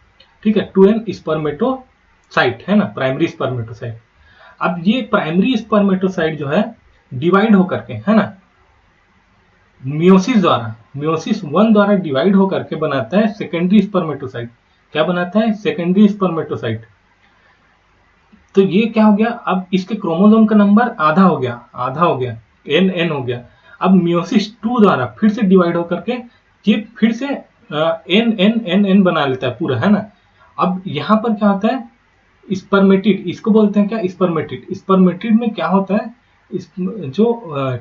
ठीक है। 2n स्पर्मेटोसाइट, है ना, प्राइमरी स्पर्मेटोसाइट। अब ये प्राइमरी स्पर्मेटोसाइट जो है डिवाइड होकर के, है ना, मियोसिस 1 द्वारा डिवाइड होकर के बनाता है सेकेंडरी स्पर्मेटोसाइट। क्या बनाता है? Secondary spermatocyte. तो ये क्या हो गया? अब इसके क्रोमोसोम का नंबर आधा हो गया, n हो गया। अब मियोसिस 2 द्वारा फिर से डिवाइड होकर के ये फिर से n बना लेता है पूरा, है ना। अब यहाँ पर क्या होता है? स्पर्मेटिड, इसको बोलते हैं क्या, स्पर्मेटिड। स्पर्मेटिड में क्या होता है, इस जो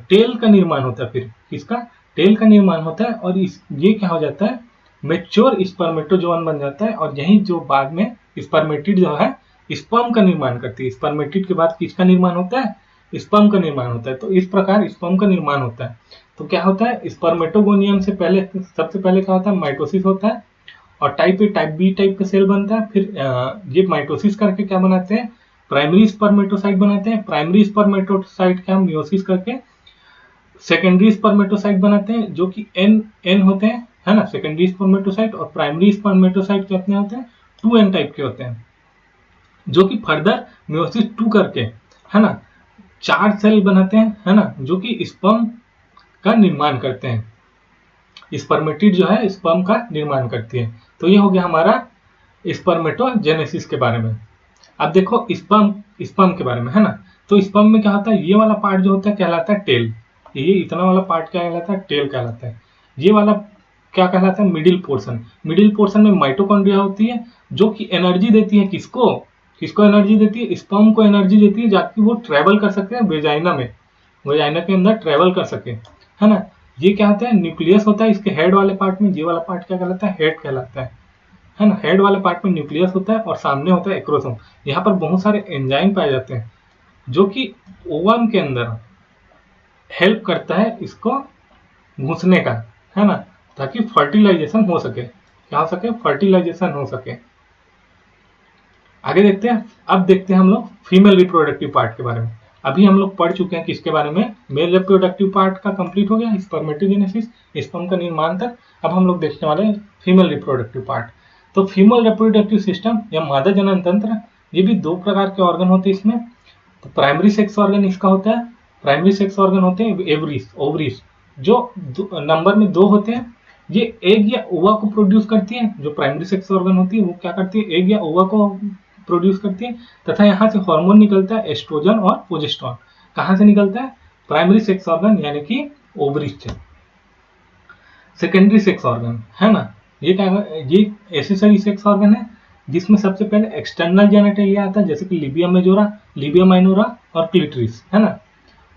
टेल का निर्माण होता है, फिर किसका, टेल का निर्माण होता है, और ये क्या हो जाता है, मेच्योर स्पर्मेटोजोन बन जाता है, और यही जो बाद में स्पर्मेटिड जो है स्पर्म का निर्माण करती है। स्पर्मेटिड के बाद किसका निर्माण होता है, स्पर्म का निर्माण होता है। तो इस प्रकार स्पर्म का निर्माण होता है। तो क्या होता है, स्पर्मेटोगोनियम से पहले सबसे पहले क्या होता है, माइटोसिस होता है, और type A type B type का सेल बनता है। फिर ये माइटोसिस करके क्या बनाते हैं, प्राइमरी स्पर्मेटोसाइट बनाते हैं। प्राइमरी स्पर्मेटोसाइट का मियोसिस करके सेकेंडरी स्पर्मेटोसाइट बनाते हैं, जो कि एन होते हैं, है ना, सेकेंडरी स्पर्मेटोसाइट। और प्राइमरी स्पर्मेटोसाइट कितने होते हैं, 2n टाइप के होते हैं, जो कि फर्दर मियोसिस 2 करके, है ना, 4 सेल बनाते हैं, है ना, जो कि स्पर्म का निर्माण करते हैं। स्पर्मेटिड जो है स्पर्म का निर्माण करती है। तो ये हो गया हमारा स्पर्मेटोजेनेसिस के बारे में। अब देखो स्पर्म के बारे में, है ना। तो स्पर्म में क्या होता है, ये वाला पार्ट जो होता है कहलाता है टेल। ये इतना वाला पार्ट क्या कहलाता है, टेल कहलाता है। ये वाला क्या कहलाता है, मिडिल पोर्शन। मिडिल पोर्शन में माइटोकॉन्ड्रिया होती है, जो कि एनर्जी देती है किसको, किसको एनर्जी देती है, स्पर्म को एनर्जी देती है, ताकि वो ट्रेवल कर सकते हैं वेजाइना में, वेजाइना के अंदर ट्रेवल कर सके, है ना। ये क्या होता है, न्यूक्लियस होता है इसके हेड वाले पार्ट में। ये वाला पार्ट क्या कहलाता है, हेड कहलाता है ना। हेड वाले पार्ट में न्यूक्लियस होता है, और सामने होता है एक्रोसोम। यहाँ पर बहुत सारे एंजाइम पाए जाते हैं, जो कि ओवम के अंदर हेल्प करता है इसको घुसने का, है ना, ताकि फर्टिलाइजेशन हो सके, क्या हो सके, फर्टिलाइजेशन हो सके। आगे देखते हैं। अब देखते हैं हम लोग फीमेल रिप्रोडक्टिव पार्ट के बारे में। अभी हम लोग पढ़ चुके हैं किसके बारे में, मेल रिप्रोडक्टिव पार्ट का कंप्लीट हो गया, स्पर्मेटोजेनेसिस, स्पर्म का निर्माण तक। अब हम लोग देखने वाले हैं फीमेल रिप्रोडक्टिव पार्ट। तो फीमेल रिप्रोडक्टिव सिस्टम या मादा जनन तंत्र, ये भी 2 प्रकार के ऑर्गन होते हैं इसमें। तो प्राइमरी सेक्स ऑर्गन इसका होता है, प्राइमरी सेक्स ऑर्गन होते हैं ओवरीज, जो नंबर में 2 होते हैं। ये एग या ओवा को प्रोड्यूस करती है। जो प्राइमरी सेक्स ऑर्गन होती है वो क्या करती है, एग या ओवा को प्रोड्यूस करती है, तथा यहाँ से हार्मोन निकलता है, एस्ट्रोजन और प्रोजेस्टेरोन। कहाँ से निकलता है, प्राइमरी सेक्स ऑर्गन यानी कि ओवरीज से। सेकेंडरी सेक्स ऑर्गन, है ना, ये क्या है, ये एसेसरी सेक्स ऑर्गन है, जिसमें सबसे पहले एक्सटर्नल जेनेटेलिया आता है, जैसे कि लिबिया मेजोरा, लिबिया माइनोरा और क्लिटरिस, है ना।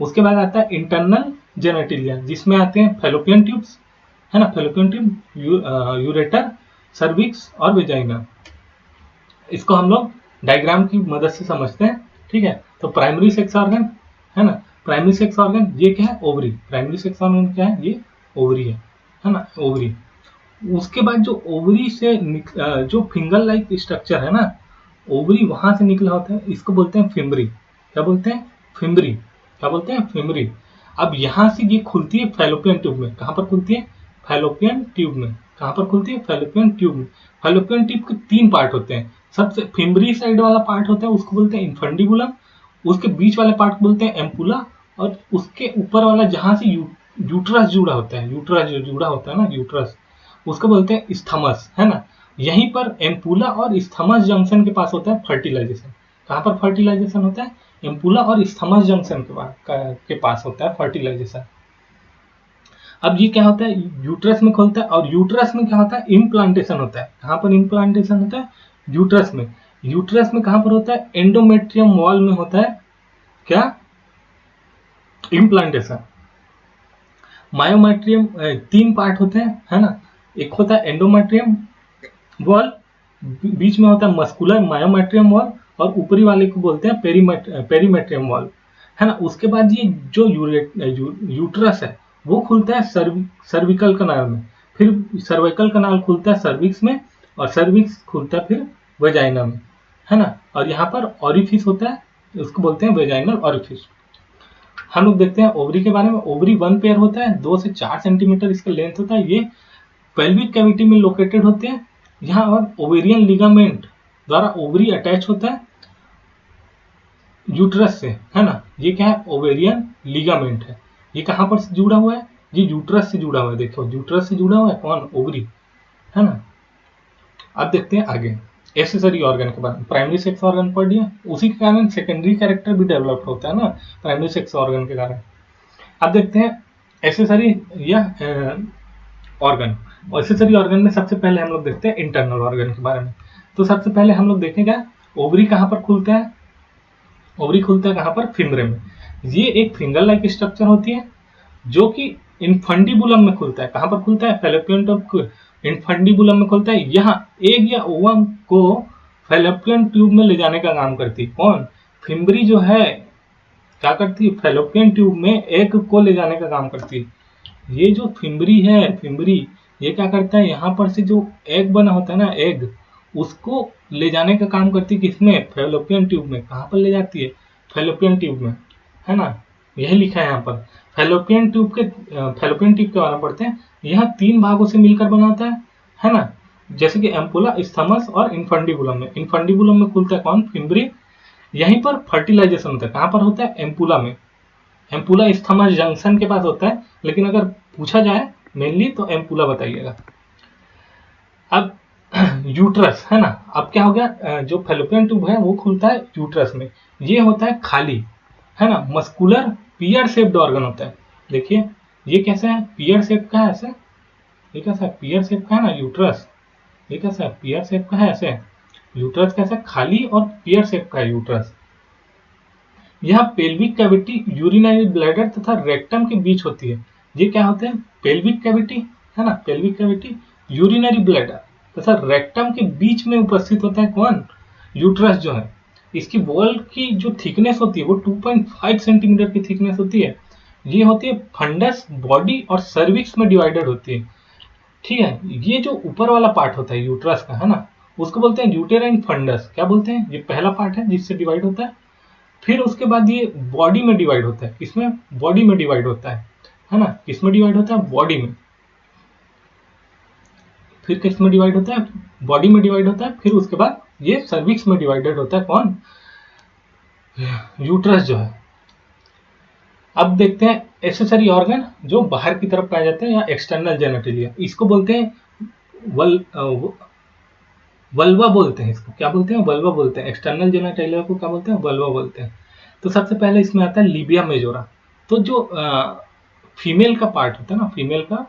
उसके बाद आता है इंटरनल जेनेटेलिया, जिसमें आते हैं फैलोपियन ट्यूब्स, है ना, फैलोपियन ट्यूब, यूरेटर, सर्विक्स और वेजाइना। इसको हम लोग डायग्राम की मदद से समझते हैं, ठीक है। तो प्राइमरी सेक्स ऑर्गन, है ना, प्राइमरी सेक्स ऑर्गन ये क्या है, ओवरी। प्राइमरी सेक्स ऑर्गन क्या है, ये ओवरी है ना, ओवरी। उसके बाद जो ओवरी से जो फिंगर लाइक स्ट्रक्चर है ना, ओवरी वहां से निकला होता है, इसको बोलते हैं फिम्बरी। क्या बोलते हैं, फिम्बरी। क्या बोलते हैं, फिम्बरी। अब यहाँ से ये खुलती है फैलोपियन ट्यूब में। कहाँ पर खुलती है, फैलोपियन ट्यूब में। कहाँ पर खुलती है, फैलोपियन ट्यूब में। फैलोपियन ट्यूब के 3 पार्ट होते हैं। सबसे फिम्बरी साइड वाला पार्ट होता है, उसको बोलते हैं इन्फंडिबुलम। उसके बीच वाले पार्ट को बोलते हैं एम्पुला। और उसके ऊपर वाला जहां से यूट्रस जुड़ा होता है, यूट्रस जो जुड़ा होता है ना, यूट्रस, उसको बोलते हैं स्थमस, है ना। यहीं पर एम्पुला और स्थमस जंक्शन के पास होता है फर्टिलाइजेशन। कहाँ पर फर्टिलाइजेशन होता है, एम्पुला और स्थमस जंक्शन के पास होता है फर्टिलाइजेशन। अब ये क्या होता है, यूट्रस में खोलता है, और यूट्रस में क्या होता है, इम्प्लांटेशन होता है। कहाँ पर इम्प्लांटेशन होता है, यूट्रस में। यूट्रस में कहाँ पर होता है, एंडोमेट्रियम वॉल में होता है क्या, इम्प्लांटेशन। मायोमेट्रियम 3 पार्ट होते हैं, है ना। एक होता है एंडोमेट्रियम वॉल, बीच में होता है मस्कुलर मायोमेट्रियम वॉल, और ऊपरी वाले को बोलते हैं पेरीमेट्रियम वॉल, है ना। उसके बाद ये जो यूट्रस है वो खुलता है सर्विकल कनाल में। फिर सर्विकल कनाल खुलता है सर्विक्स में, और सर्विक्स खुलता है फिर वेजाइना में, है ना। और यहाँ पर ऑरिफिस होता है, उसको बोलते हैं वेजाइनल ऑरिफिस। हम लोग देखते हैं ओवरी के बारे में। ओवरी 1 पेयर होता है, 2 से 4 सेंटीमीटर इसका लेंथ होता है। ये पेल्विक कैविटी में लोकेटेड होते हैं। यहाँ और ओवेरियन लिगामेंट द्वारा ओवरी अटैच होता है यूट्रस से, है ना। ये क्या है, ओवेरियन लिगामेंट है। ये कहाँ पर से जुड़ा हुआ है, ये यूट्रस से जुड़ा हुआ है। देखो यूट्रस से जुड़ा हुआ है कौन, ओवरी, है ना। अब देखते हैं आगे एसेसरी ऑर्गन के बारे में। प्राइमरी सेक्स ऑर्गन पढ़ लिया, उसी के कारण सेकेंडरी कैरेक्टर भी डेवलप होता है ना, प्राइमरी सेक्स ऑर्गन के कारण। अब देखते हैं एसेसरी या ऑर्गन। एसेसरी ऑर्गन में सबसे पहले हम लोग देखते हैं इंटरनल ऑर्गन के बारे में। तो सबसे पहले हम लोग देखेंगे ओवरी कहाँ पर खुलता है? ओवरी खुलता है कहाँ पर? फिमरे में। ये एक फिंगर लाइक स्ट्रक्चर होती है जो कि इनफंडिबुलम में खुलता है। कहाँ पर खुलता है? फैलोपियन ट्यूब इनफंडिबुलम में खुलता है। यहाँ एग या ओवम को फैलोपियन ट्यूब में ले जाने का काम करती है। कौन? फिम्बरी जो है क्या करती है? फैलोपियन ट्यूब में एग को ले जाने का काम करती है। ये जो फिम्बरी है, फिम्बरी ये क्या करता है? यहाँ पर से जो एग बना होता है ना, एग, उसको ले जाने का काम करती है किसमें? फैलोपियन ट्यूब में। कहाँ पर ले जाती है? फैलोपियन ट्यूब में, है ना? यही लिखा है यहाँ पर। फैलोपियन ट्यूब के बारे में पढ़ते हैं। यह 3 भागों से मिलकर बना होता है ना? जैसे कि एम्पुला, स्थमस और इनफंडिबुलम में। इनफंडिबुलम में खुलता है कौन? फिम्बरी। यहीं पर फर्टिलाइजेशन होता है। कहाँ पर होता है? एम्पुला में। एम्पुला स्थमस जंक्शन के पास होता है, लेकिन अगर पूछा जाए मेनली तो एम्पुला बताइएगा। अब यूट्रस, है ना? अब क्या हो गया? जो फैलोपियन ट्यूब है वो खुलता है यूट्रस में। ये होता है खाली, है ना? मस्कुलर पियर शेप्ड ऑर्गन होता है। देखिए ये कैसे है? पियर शेप का है ऐसे। ये कैसा है? पियर शेप का है ना यूट्रस। ये कैसा है? पियर शेप का है ऐसे। यूट्रस कैसा है? खाली और पियर शेप का है यूट्रस। यह पेल्विक कैविटी, यूरिनरी ब्लैडर तथा रेक्टम के बीच होती है। ये क्या होते हैं? पेल्विक कैविटी, है ना? पेल्विक कैविटी, यूरिनरी ब्लैडर तथा रेक्टम के बीच में उपस्थित होता है कौन? यूट्रस जो है। इसकी वॉल की जो थिकनेस होती है वो 2.5 सेंटीमीटर की थिकनेस होती है। ये होती है फंडस, बॉडी और सर्विक्स में डिवाइडेड होती है। ठीक है, ये जो ऊपर वाला पार्ट होता है यूट्रस का, है ना, उसको बोलते हैं यूटेराइन फंडस। क्या बोलते हैं? ये पहला पार्ट है जिससे डिवाइड होता है। फिर उसके बाद ये बॉडी में डिवाइड होता है। किसमें? बॉडी में डिवाइड होता है ना? किसमें डिवाइड होता है? बॉडी में। फिर किसमें डिवाइड होता है? बॉडी में डिवाइड होता है। फिर उसके बाद ये सर्विक्स में डिवाइडेड होता है। कौन? यूट्रस जो है। अब देखते हैं एक्सेसरी ऑर्गन जो बाहर की तरफ पाए जाते हैं या एक्सटर्नल जेनेटिलिया। इसको बोलते हैं वल्वा बोलते हैं। इसको क्या बोलते हैं? वल्वा बोलते हैं। एक्सटर्नल जेनेटिलिया को क्या बोलते हैं? वल्वा बोलते हैं। तो सबसे पहले इसमें आता है लिबिया मेजोरा। तो जो फीमेल का पार्ट होता है ना, फीमेल का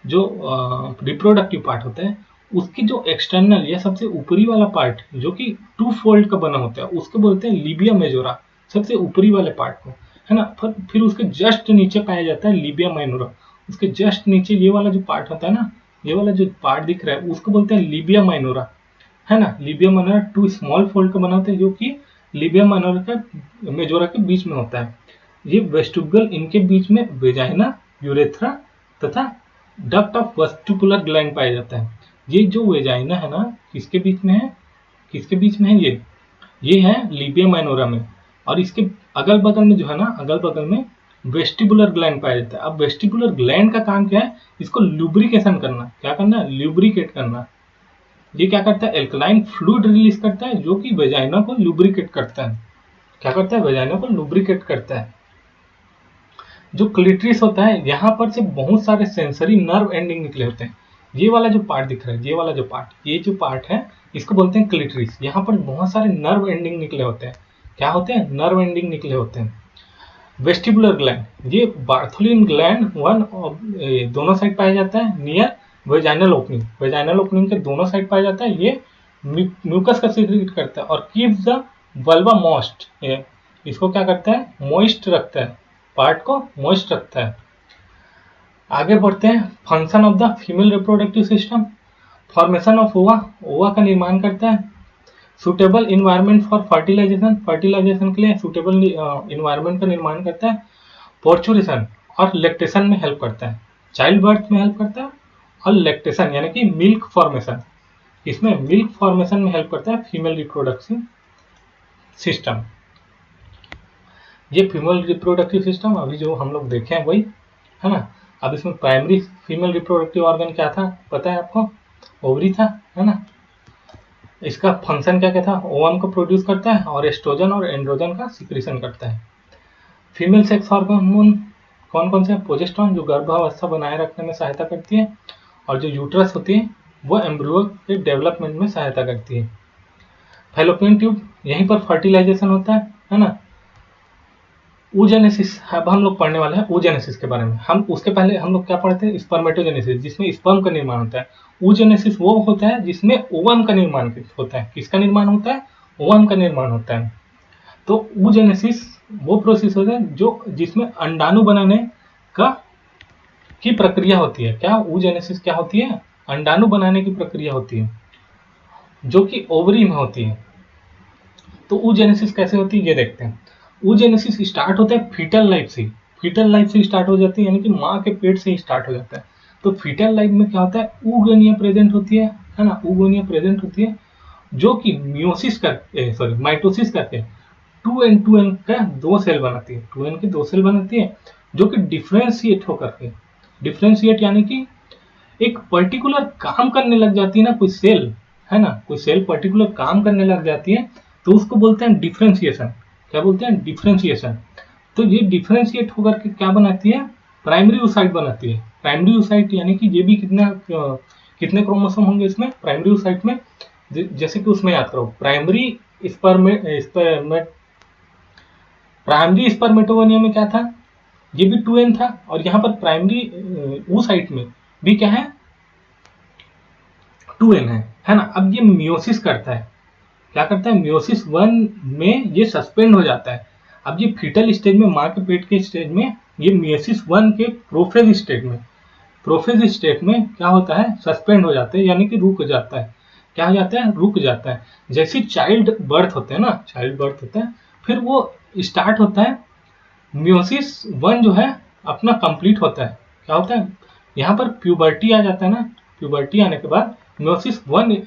जो रिप्रोडक्टिव पार्ट होता है, उसकी जो एक्सटर्नल या सबसे ऊपरी वाला पार्ट जो कि 2 फोल्ड का बना होता है, उसको बोलते हैं लिबिया मेजोरा। सबसे ऊपरी वाले पार्ट को, है ना? फिर उसके जस्ट नीचे पाया जाता है लिबिया माइनोरा। उसके जस्ट नीचे ये वाला जो पार्ट होता है ना, ये वाला जो पार्ट दिख रहा है, उसको बोलते हैं लिबिया माइनोरा, है ना? लिबिया माइनोरा 2 स्मॉल फोल्ड का बना होता है जो कि लिबिया माइनोरा का मेजोरा के बीच में होता है। ये वेस्टिब्यूल, इनके बीच में वेजाइना, यूरेथ्रा तथा डक्ट ऑफ वेस्टिबुलर ग्लैंड पाया जाता है। ये जो वेजाइना है ना, किसके बीच में है? किसके बीच में है? ये है लिबिया माइनोरा में। और इसके अगल बगल में जो है ना, अगल बगल में वेस्टिबुलर ग्लैंड पाया जाता है। अब वेस्टिबुलर ग्लैंड का काम क्या है? इसको लुब्रिकेशन करना। क्या करना है? लुब्रिकेट करना। ये क्या करता है? एल्कलाइन फ्लूइड रिलीज करता है जो कि वेजाइना को लुब्रिकेट करता है। क्या करता है? वेजाइना को लुब्रिकेट करता है। जो क्लिटरिस होता है, यहाँ पर से बहुत सारे सेंसरी नर्व एंडिंग निकले होते हैं। ये वाला जो पार्ट दिख रहा है, ये वाला जो पार्ट, ये जो पार्ट है, इसको बोलते हैं क्लिटरिस। यहाँ पर बहुत सारे नर्व एंडिंग निकले होते हैं। क्या होते हैं? नर्व एंडिंग निकले होते हैं। वेस्टिबुलर ग्लैंड, ये बार्थोलिन ग्लैंड दोनों साइड पाया जाता है near vaginal opening. Vaginal opening के दोनों साइड पाया जाता है। ये म्यूकस का सीक्रेट करता है और कीप्स द वल्वा मॉइस्ट। इसको क्या करता है? मॉइस्ट रखता है, पार्ट को मॉइस्ट रखता है। आगे बढ़ते हैं। Function of the female reproductive system, formation of ova, ova का निर्माण करता है। Suitable environment for fertilisation, fertilisation के लिए सुटेबल इन्वायरमेंट का निर्माण करता है। पोर्चुरेशन और लैक्टेशन में हेल्प करता है। चाइल्ड बर्थ में हेल्प करता है और लैक्टेशन यानी कि मिल्क फॉर्मेशन, इसमें मिल्क फॉर्मेशन में हेल्प करता है फीमेल रिप्रोडक्टिव सिस्टम। ये फीमेल रिप्रोडक्टिव सिस्टम अभी जो हम लोग देखे हैं वही, है ना? अब इसमें प्राइमरी फीमेल रिप्रोडक्टिव ऑर्गन क्या था पता है आपको? ओवरी था, है ना? इसका फंक्शन क्या क्या था? ओवम को प्रोड्यूस करता है और एस्ट्रोजन और एंड्रोजन का सिक्रीशन करता है। फीमेल सेक्स हार्मोन कौन कौन से हैं? प्रोजेस्टेरोन जो गर्भावस्था बनाए रखने में सहायता करती है, और जो यूट्रस होती है वो एम्ब्रियो के डेवलपमेंट में सहायता करती है। फैलोपियन ट्यूब, यहीं पर फर्टिलाइजेशन होता है ना? oogenesis, अब हम लोग पढ़ने वाले हैं oogenesis के बारे में। हम उसके पहले हम लोग क्या पढ़ते हैं? स्पर्मेटोजेनेसिस, जिसमें स्पर्म का निर्माण होता है। oogenesis वो होता है जिसमें ओवम का निर्माण होता है। किसका निर्माण होता है? ओवम का निर्माण होता है। तो oogenesis वो प्रोसेस होता है जो जिसमें अंडाणु बनाने का की प्रक्रिया होती है। क्या oogenesis क्या होती है? अंडाणु बनाने की प्रक्रिया होती है जो कि ओवरी में होती है। तो oogenesis कैसे होती है ये देखते हैं। oogenesis स्टार्ट होता है फीटल लाइफ से। फीटल लाइफ से स्टार्ट हो जाती है, यानी कि माँ के पेट से ही स्टार्ट हो जाता है। तो फीटल लाइफ में क्या होता है, oogonia प्रेजेंट होती है ना, oogonia प्रेजेंट होती है जो कि मियोसिस कर माइटोसिस करके 2n का 2 सेल बनाती है। 2n के 2 सेल बनाती है जो कि डिफ्रेंशिएट होकर के, डिफ्रेंशिएट यानी कि एक पर्टिकुलर काम करने लग जाती है ना कोई सेल, है ना, कोई सेल पर्टिकुलर काम करने लग जाती है तो उसको बोलते हैं डिफ्रेंशिएशन। क्या बोलते हैं? डिफ्रेंशिएशन। तो ये डिफ्रेंशिएट होकर के क्या बनाती है? प्राइमरी oocyte बनाती है। प्राइमरी oocyte यानी कि ये भी कितने क्रोमोसोम होंगे इसमें प्राइमरी oocyte में? जैसे कि उसमें याद करो, प्राइमरी स्पर्मेटोगोनिया में क्या था? ये भी 2n था। और यहाँ पर प्राइमरी oocyte में भी क्या है? 2n है ना। अब ये मियोसिस करता है, क्या करता है? मियोसिस 1 में ये सस्पेंड हो जाता है। अब ये फीटल स्टेज में, माँ के पेट के स्टेज में, ये मियोसिस 1 के प्रोफेज स्टेट में क्या होता है? सस्पेंड हो जाते हैं, यानी कि रुक जाता है। क्या हो जाता है? रुक जाता है। जैसे चाइल्ड बर्थ होते हैं ना, चाइल्ड बर्थ होता है, फिर वो स्टार्ट होता है। मियोसिस 1 जो है अपना कंप्लीट होता है। क्या होता है? यहाँ पर प्यूबर्टी आ जाता है ना। प्यूबर्टी आने के बाद मियोसिस 1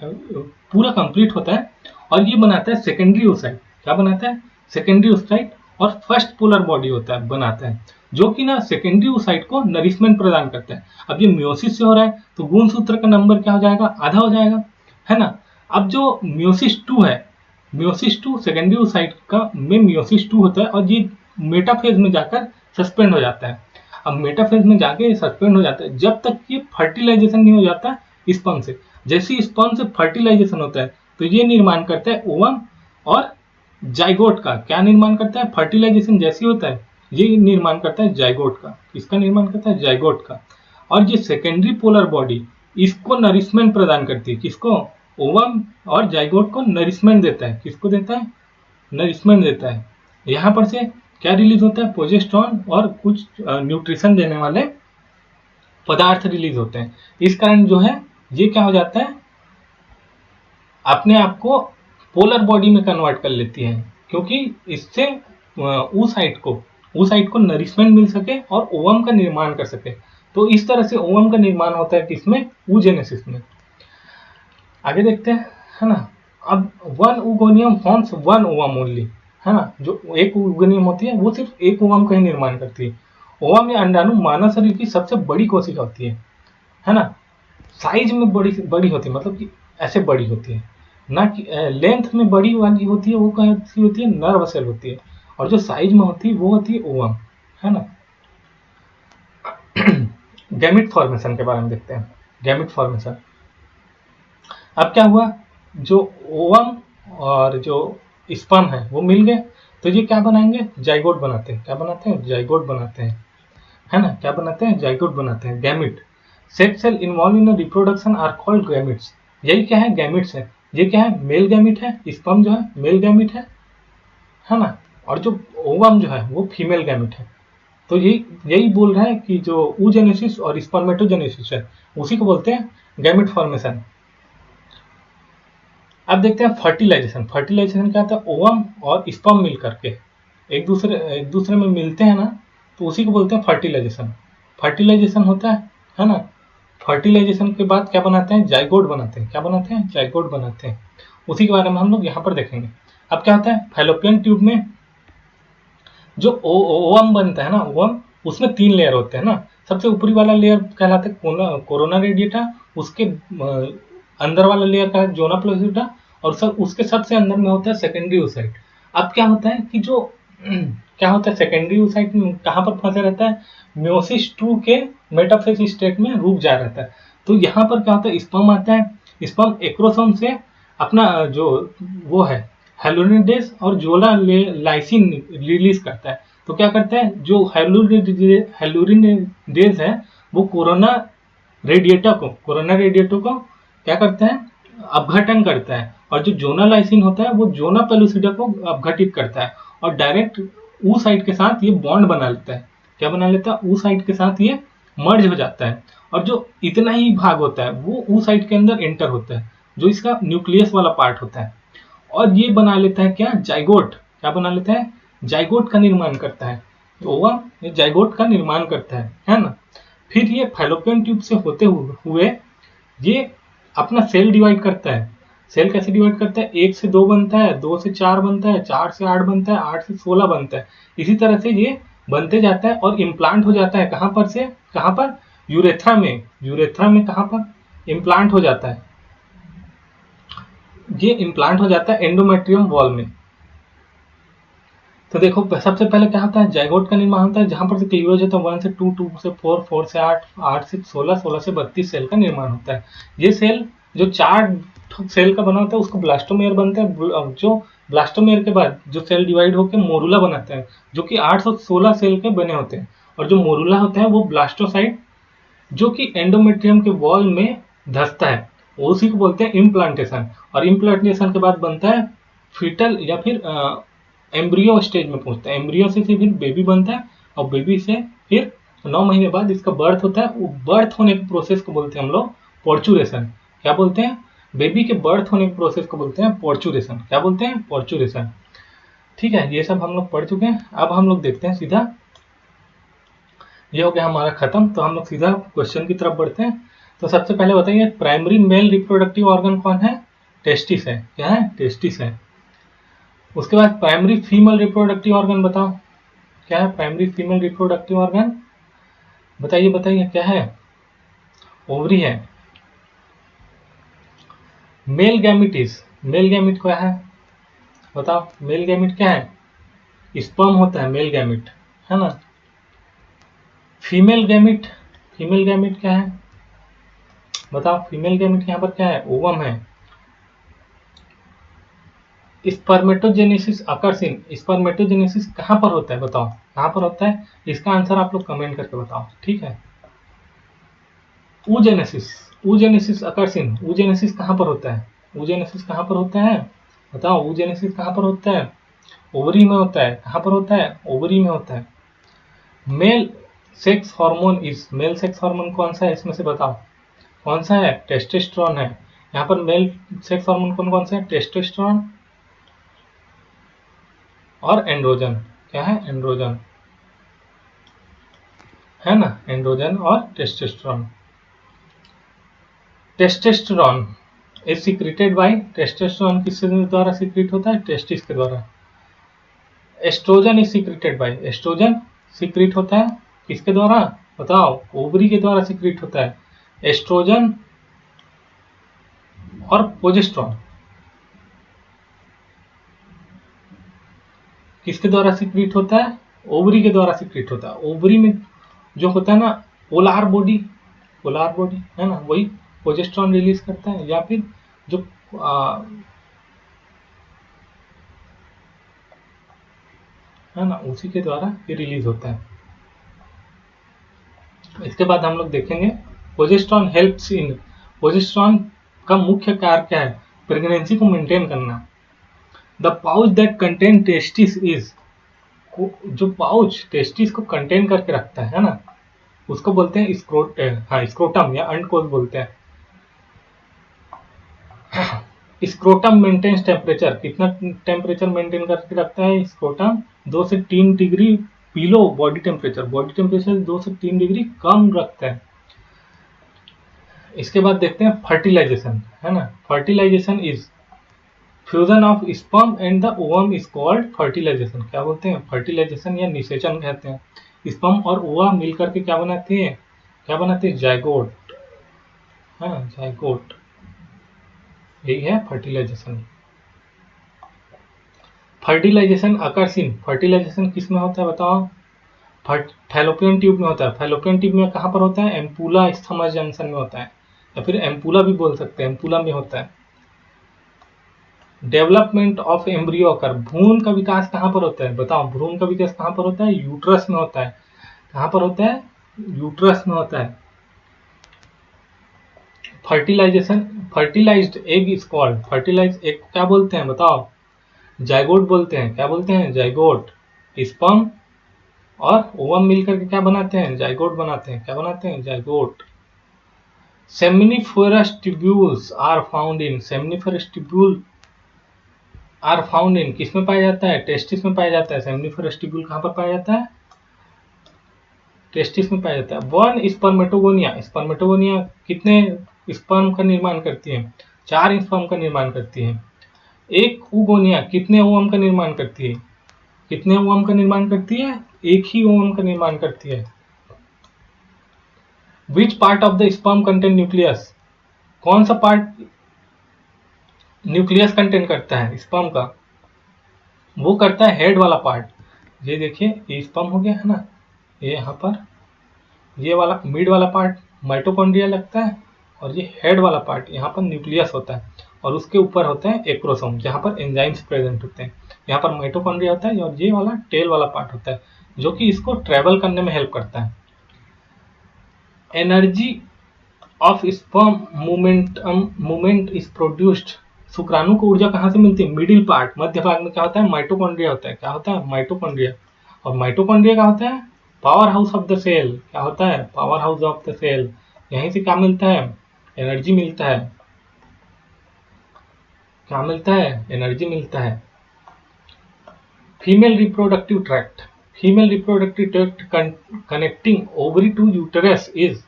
पूरा कंप्लीट होता है और ये बनाता है सेकेंडरी oocyte। क्या बनाता है? Secondary oocyte। और फर्स्ट पोलर बॉडी होता है, बनाता है, जो कि ना सेकेंडरी oocyte को नरिशमेंट प्रदान करता है। अब ये मियोसिस से हो रहा है तो गुणसूत्र का नंबर क्या हो जाएगा? आधा हो जाएगा, है ना। अब जो मियोसिस 2 है, मियोसिस 2 सेकेंडरी oocyte का में मियोसिस 2 होता है और ये मेटाफेज में जाकर सस्पेंड हो जाता है। अब मेटाफेज में जाके सस्पेंड हो जाता है जब तक ये फर्टिलाइजेशन नहीं हो जाता स्पर्म से। जैसे ही स्पर्म से फर्टिलाइजेशन होता है तो ये निर्माण करता है ओवम और जाइगोट का। क्या निर्माण करता है? फर्टिलाइजेशन जैसे होता है ये निर्माण करता है जाइगोट का। किसका निर्माण करता है? जाइगोट का। और ये सेकेंडरी पोलर बॉडी इसको नरिशमेंट प्रदान करती है। किसको? ओवम और जाइगोट को नरिशमेंट देता है। किसको देता है? नरिशमेंट देता है। यहाँ पर से क्या रिलीज होता है? प्रोजेस्टेरॉन और कुछ न्यूट्रिशन देने वाले पदार्थ रिलीज होते हैं। इस कारण जो है ये क्या हो जाता है? अपने आप को पोलर बॉडी में कन्वर्ट कर लेती है, क्योंकि इससे oocyte को नरिशमेंट मिल सके और ओवम का निर्माण कर सके। तो इस तरह से ओवम का निर्माण होता है किसमें? oogenesis में। आगे देखते हैं, है ना। अब one oogonia forms one ovum only, है ना। जो एक oogonia होती है वो सिर्फ एक ओवम का ही निर्माण करती है। ओवम या अंडाणु मानव शरीर की सबसे बड़ी कोशिका होती है ना। साइज में बड़ी होती है, मतलब कि ऐसे बड़ी होती है ना, कि लेंथ में बड़ी वाली होती है वो कैसी होती है? नर्व सेल होती है। और जो साइज में होती है वो होती है ओवम, है ना। गैमिट फॉर्मेशन के बारे में देखते हैं। गैमिट फॉर्मेशन, अब क्या हुआ? जो ओवम और जो स्पर्म है वो मिल गए तो ये क्या बनाएंगे? जाइगोट बनाते हैं। क्या बनाते हैं? जाइगोट बनाते हैं, है ना। क्या बनाते हैं? जाइगोट बनाते हैं। Gamete, sex cell involve in reproduction are called gametes. यही क्या है? गैमिट्स है। ये क्या है? मेल गैमिट है। स्पर्म जो है मेल गैमिट है ना। और जो ओवम जो है वो फीमेल गैमिट है। तो यही बोल रहा है कि जो oogenesis और स्पर्मेटोजेनेसिस है उसी को बोलते हैं गैमिट फॉर्मेशन। अब देखते हैं फर्टिलाइजेशन। फर्टिलाइजेशन क्या होता है? ओवम और स्पर्म मिल करके एक दूसरे में मिलते हैं ना, तो उसी को बोलते हैं फर्टिलाइजेशन। फर्टिलाइजेशन होता है ना। फर्टिलाइजेशन के बाद क्या बनाते हैं? जाइगोट बनाते हैं। क्या बनाते हैं? जाइगोट बनाते हैं। उसी के बारे में हम लोग यहाँ पर देखेंगे। अब क्या होता है? फैलोपियन ट्यूब में जो ओवम बनता है ना, ओवम, उसमें 3 लेयर होते हैं ना। सबसे ऊपरी वाला लेयर कहलाता है कोरोना रेडिएटा, उसके अंदर वाला लेयर का है जोना प्लासिडा, और उसके सबसे अंदर में होता है सेकेंडरी oocyte। अब क्या होता है कि जो क्या होता है? सेकेंडरी oocyte कहाँ पर फंसे रहता है? मियोसिस 2 के मेटाफेज स्टेट में रुक जा रहता है। तो यहाँ पर क्या होता है? स्पर्म आता है। स्पर्म एक्रोसोम से अपना जो वो है हेलोनिडेज और जोला लाइसिन रिलीज करता है। तो क्या करता है? जो हेलोनिडेज है वो कोरोना रेडिएटा को क्या करता है? अपघटन करता है, और जो जोनल लाइसिन होता है वो जोना पेलुसिडा को अपघटित करता है और डायरेक्ट ऊ साइट के साथ ये बॉन्ड बना लेता है। क्या बना लेता है? ऊ साइट के साथ ये मर्ज हो जाता है, और जो इतना ही भाग होता है वो ऊ साइट के अंदर एंटर होता है, जो इसका न्यूक्लियस वाला पार्ट होता है, और ये बना लेता है क्या? जाइगोट। क्या बना लेता है? जाइगोट का निर्माण करता है। तो ओवम ये जाइगोट का निर्माण करता है ना। फिर ये फैलोपियन ट्यूब से होते हुए ये अपना सेल डिवाइड करता है। सेल कैसे डिवाइड करता है? 1 से 2 बनता है, 2 से 4 बनता है, 4 से 8 बनता है, 8 से 16 बनता है। इसी तरह से ये बनते जाता है और इम्प्लांट हो जाता है। कहाँ पर से? कहाँ पर? यूरेथ्रा में। यूरेथ्रा में कहाँ पर इम्प्लांट हो जाता है? ये इम्प्लांट हो जाता है एंडोमेट्रियम वॉल में। तो देखो सबसे पहले क्या होता है? जाइगोट का निर्माण होता है, जहां पर से क्लीवेज होता है 1 से 2, 2 से 4, 4 से 8, 8 से 16, 16 से 32 सेल का निर्माण होता है। ये सेल जो 4 सेल का बना होता है उसको ब्लास्टोमेयर बनता है, जो ब्लास्टोमेयर के बाद जो सेल डिवाइड होकर मोरुला बनाता है, जो कि 816 सेल के बने होते हैं। और जो मोरुला होता है वो ब्लास्टोसाइट, जो कि एंडोमेट्रियम के वॉल में धंसता है, उसी को बोलते हैं इम्प्लांटेशन। और इम्प्लांटेशन के बाद बनता है फीटल या फिर एम्ब्रियो स्टेज में पहुंचता है। एम्ब्रियो से फिर बेबी बनता है, और बेबी से फिर 9 महीने बाद इसका बर्थ होता है। वो बर्थ होने के प्रोसेस को बोलते हैं हम लोग पोर्चुरेशन। क्या बोलते हैं? बेबी के बर्थ होने के प्रोसेस को बोलते हैं पोर्चुरेशन। क्या बोलते हैं? पोर्चुरेशन। ठीक है, ये सब हम लोग पढ़ चुके हैं। अब हम लोग देखते हैं सीधा, ये हो गया हमारा खत्म, तो हम लोग सीधा क्वेश्चन की तरफ बढ़ते हैं। तो सबसे पहले बताइए, प्राइमरी मेल रिप्रोडक्टिव ऑर्गन कौन है? टेस्टिस है। क्या है? टेस्टिस है। उसके बाद प्राइमरी फीमेल रिप्रोडक्टिव ऑर्गन बताओ, क्या है प्राइमरी फीमेल रिप्रोडक्टिव ऑर्गन? बताइए बताइए, क्या है? ओवरी है। मेल गैमिटिस, मेल गैमिट क्या है? बताओ, मेल गैमिट क्या है? स्पर्म होता है मेल गैमिट, है ना। फीमेल गैमिट, फीमेल गैमिट क्या है? बताओ, फीमेल गैमिट यहाँ पर क्या है? ओवम है। स्पर्मेटोजेनेसिस अकर्स इन, स्पर्मेटोजेनेसिस कहाँ पर होता है? बताओ कहाँ पर होता है? इसका आंसर आप लोग कमेंट करके बताओ, ठीक है। oogenesis, oogenesis occurs in, oogenesis कहाँ पर होता है? oogenesis कहाँ पर होता है? बताओ, oogenesis कहाँ पर होता है? ओवरी में होता है। कहाँ पर होता है? ओवरी में होता है। Male sex hormone is, male sex hormone कौन सा है इसमें से? बताओ कौन सा है? टेस्टोस्टेरोन है। यहाँ पर मेल सेक्स हार्मोन कौन कौन सा है? टेस्टोस्टेरोन और एंड्रोजन। क्या है? एंड्रोजन, है ना। एंड्रोजन और testosterone. Testosterone is secreted by, testosterone किसके द्वारा सीक्रेट होता है? टेस्टिस के द्वारा। Oestrogen is secreted by, oestrogen secrete होता है किसके द्वारा? बताओ, ओवरी के द्वारा सीक्रेट होता है एस्ट्रोजन और प्रोजेस्टेरोन। किसके द्वारा सीक्रेट होता है? ओवरी के द्वारा सीक्रेट होता है। ओवरी में जो होता है ना पोलार बॉडी, पोलार बॉडी है ना, वही प्रोजेस्टेरोन रिलीज करता है, या फिर जो है ना उसी के द्वारा ये रिलीज होता है। इसके बाद हम लोग देखेंगे प्रोजेस्टेरोन हेल्प्स इन, प्रोजेस्टेरोन का मुख्य कार्य क्या है? प्रेगनेंसी को मेंटेन करना। The pouch that contain testis is, जो पाउच टेस्टिस को कंटेन करके रखता है ना, उसको बोलते हैं स्क्रोटम या अंडकोश बोलते हैं। स्क्रोटम मेंटेन्स टेम्परेचर, कितना टेम्परेचर मेंटेन करके रखता है स्क्रोटम? 2 से 3 degree below body temperature, body temperature 2 से 3 डिग्री कम रखता है। इसके बाद देखते हैं फर्टिलाइजेशन, है ना। Fertilisation is fusion of sperm and the ovum is called fertilisation. क्या बोलते हैं? फर्टिलाइजेशन या निषेचन कहते हैं। स्पर्म और ओवा मिलकर के क्या बनाते हैं? क्या बनाते हैं? जाइगोट, है ना, जाइगोट। यही है fertilisation. Fertilisation occurs in, fertilisation किस में होता है? बताओ। फैलोपियन ट्यूब में होता है। फैलोपियन ट्यूब में कहाँ पर होता है? एम्पूला स्थमस जंक्शन में होता है, या फिर एम्पूला भी बोल सकते हैं, एम्पूला में होता है। डेवलपमेंट ऑफ एम्ब्रियो कर, भ्रूण का विकास कहाँ पर होता है? बताओ, भ्रूण का विकास कहाँ पर होता है? यूट्रस में होता है। कहाँ पर होता है? यूट्रस में होता है। Fertilisation, fertilised egg is called, fertilised egg को क्या बोलते हैं बताओ? जाइगोट बोलते हैं। क्या बोलते हैं? जाइगोट। स्पर्म और ओवम मिलकर के क्या बनाते हैं? जाइगोट बनाते हैं। क्या बनाते हैं? Zygote. Seminiferous tubules are found in, seminiferous tubule are found in किसमें पाया जाता है? टेस्टिस में पाया जाता है। सेमिनिफरस ट्यूब्यूल कहाँ पर पाया जाता है? टेस्टिस में पाया जाता है। वन स्पर्मेटोगोनिया, स्पर्मेटोगोनिया कितने स्पर्म का निर्माण करती है? 4 स्पर्म का निर्माण करती है। एक ओगोनिया कितने ओवम का निर्माण करती है? कितने ओवम का निर्माण करती है? एक ही ओवम का निर्माण करती है। Which part of the sperm contain nucleus, कौन सा पार्ट न्यूक्लियस कंटेन करता है स्पर्म का? वो करता है हेड वाला पार्ट। ये देखिए, ये स्पर्म हो गया है ना, ये यहाँ पर ये वाला मिड वाला पार्ट माइटोकॉन्ड्रिया लगता है, और ये हेड वाला पार्ट यहाँ पर न्यूक्लियस होता है, और उसके ऊपर होते हैं एक्रोसोम जहाँ पर एंजाइम्स प्रेजेंट होते हैं। यहाँ पर माइटोकॉन्ड्रिया होता है, और ये वाला टेल वाला पार्ट होता है जो कि इसको ट्रेवल करने में हेल्प करता है। Energy of sperm movement is produced, शुक्राणु को ऊर्जा कहाँ से मिलती है? मिडिल पार्ट, मध्य भाग में क्या होता है? माइटोकॉन्ड्रिया होता है। क्या होता है? माइटोकॉन्ड्रिया। और माइटोकॉन्ड्रिया क्या होता है? Power house of the cell. क्या होता है? Power house of the cell. यहीं से क्या मिलता है? एनर्जी मिलता है। क्या मिलता है? एनर्जी मिलता है। Female reproductive tract, female reproductive tract connecting ovary to uterus is,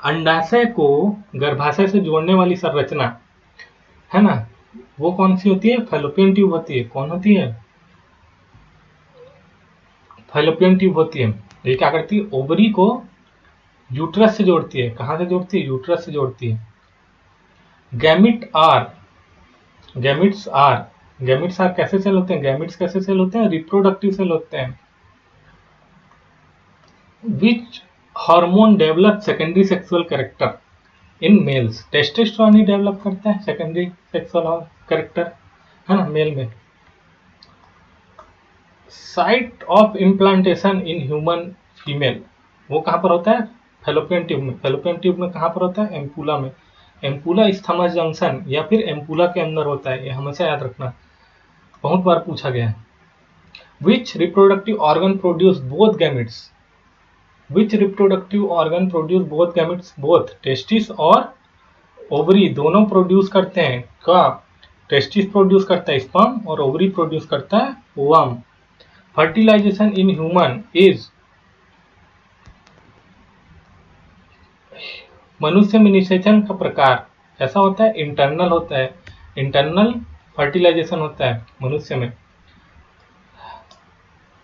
अंडाशय को गर्भाशय से जोड़ने वाली संरचना है ना, वो कौन सी होती है? फैलोपियन ट्यूब होती है। कौन होती है? फैलोपियन ट्यूब होती है। ये क्या करती है? ओवरी को यूट्रस से जोड़ती है। कहाँ से जोड़ती है? यूट्रस से जोड़ती है। Gamete are, gametes are, gametes are कैसे सेल होते हैं? गैमिट्स कैसे सेल होते हैं? रिप्रोडक्टिव सेल होते हैं। Which hormone develop secondary sexual character in males, testosterone he develop करता है सेकेंडरी सेक्सुअल कैरेक्टर, है ना, मेल में। Site of implantation in human female, वो कहाँ पर होता है? फैलोपियन ट्यूब में। फैलोपियन ट्यूब में कहाँ पर होता है? एम्पूला में। एम्पूला स्थमस जंक्शन या फिर एम्पूला के अंदर होता है, ये हमेशा याद रखना, बहुत बार पूछा गया है। Which reproductive organ produce both gametes, which reproductive organ produce both gametes, both testis और ओवरी दोनों प्रोड्यूस करते हैं। क्या? टेस्टिस प्रोड्यूस करता है स्पर्म और ओवरी प्रोड्यूस करता है ovum. Fertilisation in human is, मनुष्य में निषेचन का प्रकार ऐसा होता है, इंटरनल होता है, इंटरनल फर्टिलाइजेशन होता है मनुष्य में।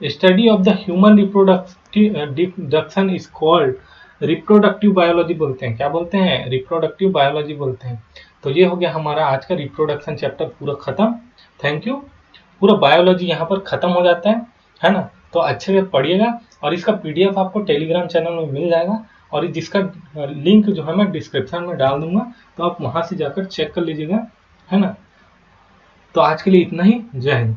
Study of the human reproduction is called, reproductive biology बोलते हैं। क्या बोलते हैं? रिप्रोडक्टिव बायोलॉजी बोलते हैं। तो ये हो गया हमारा आज का रिप्रोडक्शन चैप्टर पूरा खत्म। Thank you. पूरा बायोलॉजी यहाँ पर खत्म हो जाता है ना। तो अच्छे से पढ़िएगा, और इसका पीडीएफ आपको टेलीग्राम चैनल में मिल जाएगा, और जिसका लिंक जो है मैं डिस्क्रिप्शन में डाल दूंगा, तो आप वहां से जाकर चेक कर लीजिएगा, है ना। तो आज के लिए इतना ही। जय हिंद।